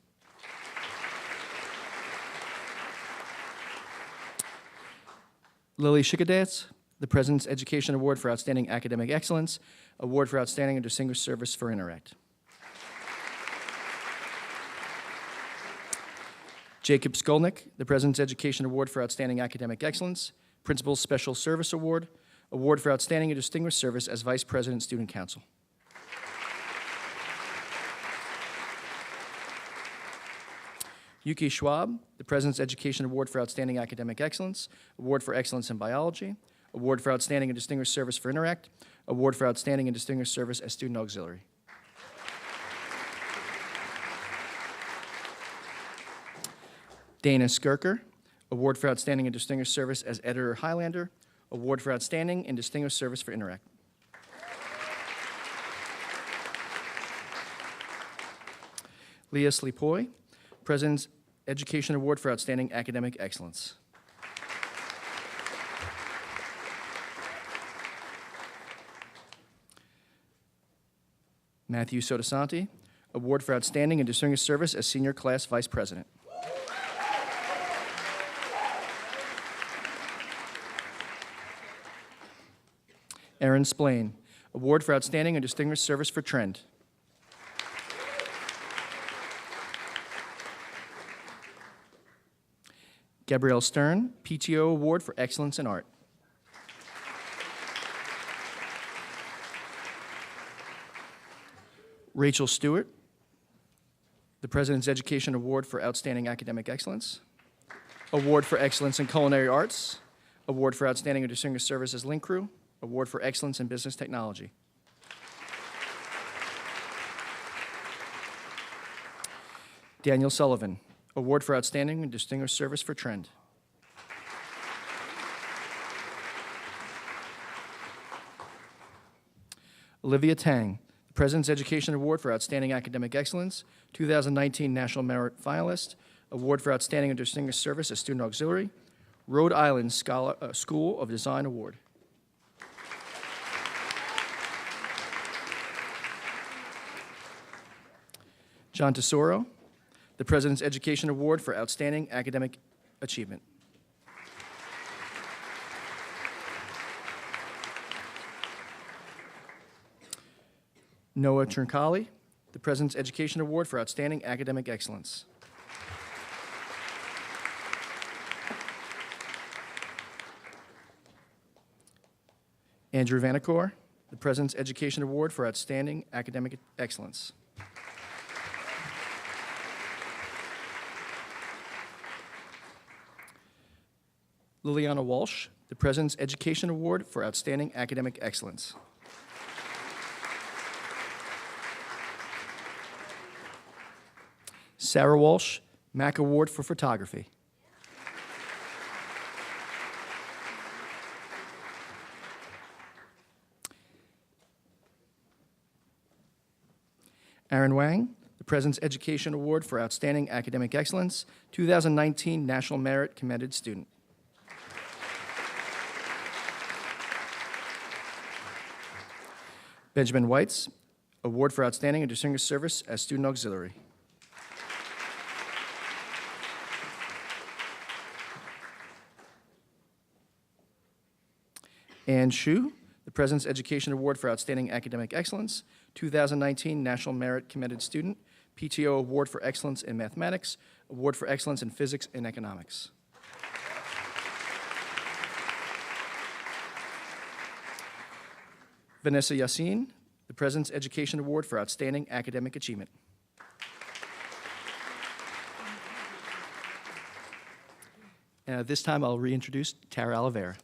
Lily Shikadats, the President's Education Award for Outstanding Academic Excellence, Award for Outstanding and Distinguished Service for Interact. Jacob Skolnick, the President's Education Award for Outstanding Academic Excellence, Principal's Special Service Award, Award for Outstanding and Distinguished Service as Vice President Student Council. Yuki Schwab, the President's Education Award for Outstanding Academic Excellence, Award for Excellence in Biology, Award for Outstanding and Distinguished Service for Interact, Award for Outstanding and Distinguished Service as Student Auxiliary. Dana Skirker, Award for Outstanding and Distinguished Service as Editor Highlander, Award for Outstanding and Distinguished Service for Interact. Leah Sleepoy, President's Education Award for Outstanding Academic Excellence. Matthew Sotosanti, Award for Outstanding and Distinguished Service as Senior Class Vice President. Aaron Splain, Award for Outstanding and Distinguished Service for Trend. Gabrielle Stern, PTO Award for Excellence in Art. Rachel Stewart, the President's Education Award for Outstanding Academic Excellence, Award for Excellence in Culinary Arts, Award for Outstanding and Distinguished Service as Link Crew, Award for Excellence in Business Technology. Daniel Sullivan, Award for Outstanding and Distinguished Service for Trend. Olivia Tang, the President's Education Award for Outstanding Academic Excellence, 2019 National Merit Finalist, Award for Outstanding and Distinguished Service as Student Auxiliary, Rhode Island School of Design Award. John Tesoro, the President's Education Award for Outstanding Academic Achievement. Noah Trincali, the President's Education Award for Outstanding Academic Excellence. Andrew Vanacore, the President's Education Award for Outstanding Academic Excellence. Liliana Walsh, the President's Education Award for Outstanding Academic Excellence. Sarah Walsh, Mack Award for Photography. Aaron Wang, the President's Education Award for Outstanding Academic Excellence, 2019 National Merit Commended Student. Benjamin Whites, Award for Outstanding and Distinguished Service as Student Auxiliary. Ann Shu, the President's Education Award for Outstanding Academic Excellence, 2019 National Merit Commended Student, PTO Award for Excellence in Mathematics, Award for Excellence in Physics and Economics. Vanessa Yassin, the President's Education Award for Outstanding Academic Achievement. And at this time, I'll reintroduce Tara Oliveira.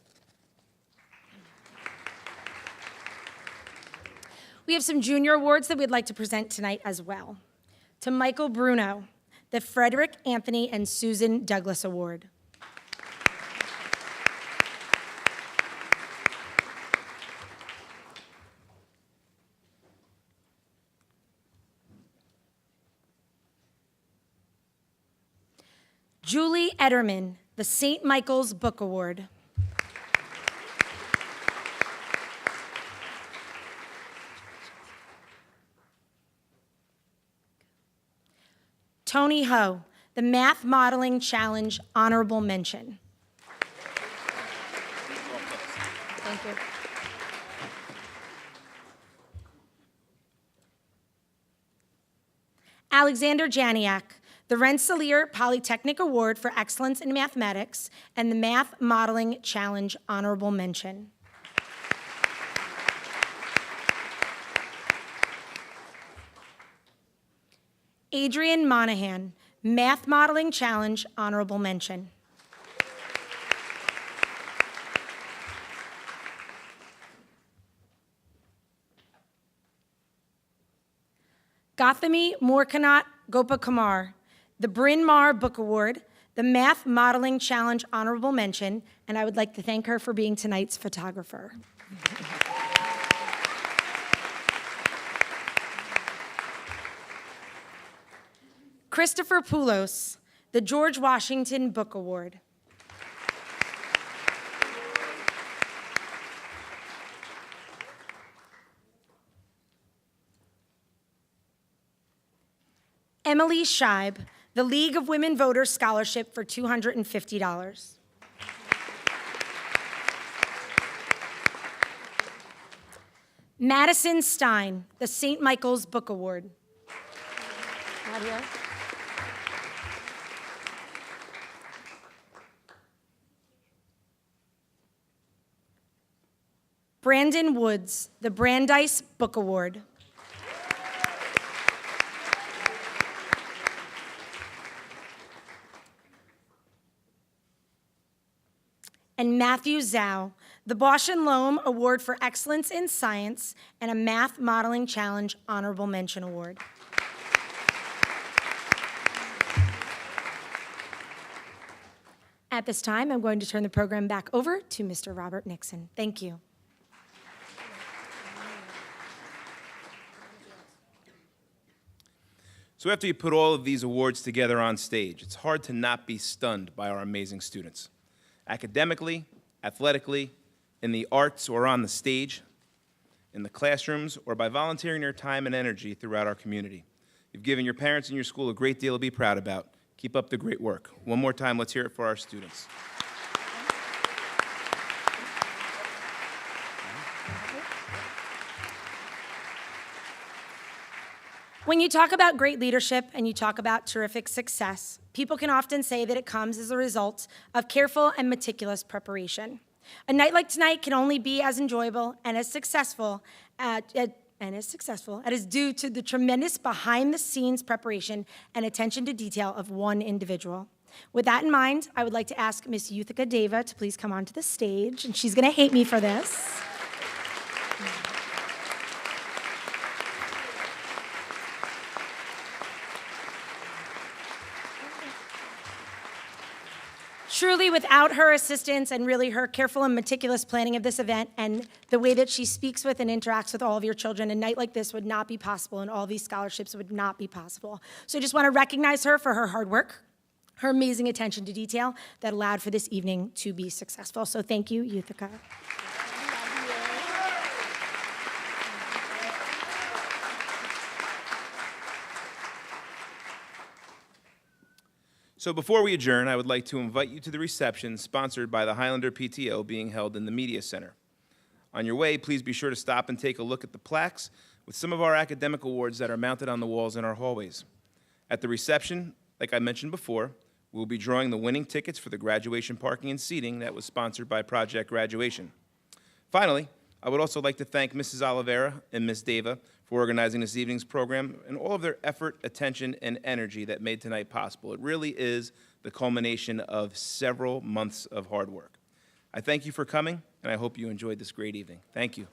We have some junior awards that we'd like to present tonight as well. To Michael Bruno, the Frederick Anthony and Susan Douglas Award. Julie Ederman, the St. Michael's Book Award. Tony Ho, the Math Modeling Challenge Honorable Mention. Thank you. Alexander Janiak, the Rensselaer Polytechnic Award for Excellence in Mathematics and the Math Modeling Challenge Honorable Mention. Adrian Monahan, Math Modeling Challenge Honorable Mention. Gauthami Moorkanat Gopakumar, the Bryn Mawr Book Award, the Math Modeling Challenge Honorable Mention, and I would like to thank her for being tonight's photographer. Christopher Poulos, the George Washington Book Award. Emily Scheib, the League of Women Voters Scholarship for $250. Madison Stein, the St. Michael's Book Award. Nadia. Brandon Woods, the Brandeis Book Award. And Matthew Zhao, the Bosch and Loam Award for Excellence in Science and a Math Modeling Challenge Honorable Mention Award. At this time, I'm going to turn the program back over to Mr. Robert Nixon. Thank you. So after you put all of these awards together on stage, it's hard to not be stunned by our amazing students. Academically, athletically, in the arts or on the stage, in the classrooms, or by volunteering your time and energy throughout our community. You've given your parents and your school a great deal to be proud about. Keep up the great work. One more time, let's hear it for our students. When you talk about great leadership and you talk about terrific success, people can often say that it comes as a result of careful and meticulous preparation. A night like tonight can only be as enjoyable and as successful as due to the tremendous behind-the-scenes preparation and attention to detail of one individual. With that in mind, I would like to ask Miss Yuthika Deva to please come onto the stage, and she's going to hate me for this. Truly, without her assistance and really her careful and meticulous planning of this event and the way that she speaks with and interacts with all of your children, a night like this would not be possible, and all these scholarships would not be possible. So I just want to recognize her for her hard work, her amazing attention to detail that allowed for this evening to be successful. So thank you, Yuthika. So before we adjourn, I would like to invite you to the reception sponsored by the Highlander PTO being held in the Media Center. On your way, please be sure to stop and take a look at the plaques with some of our academic awards that are mounted on the walls in our hallways. At the reception, like I mentioned before, we'll be drawing the winning tickets for the graduation parking and seating that was sponsored by Project Graduation. Finally, I would also like to thank Mrs. Oliveira and Ms. Deva for organizing this evening's program and all of their effort, attention, and energy that made tonight possible. It really is the culmination of several months of hard work. I thank you for coming, and I hope you enjoyed this great evening. Thank you.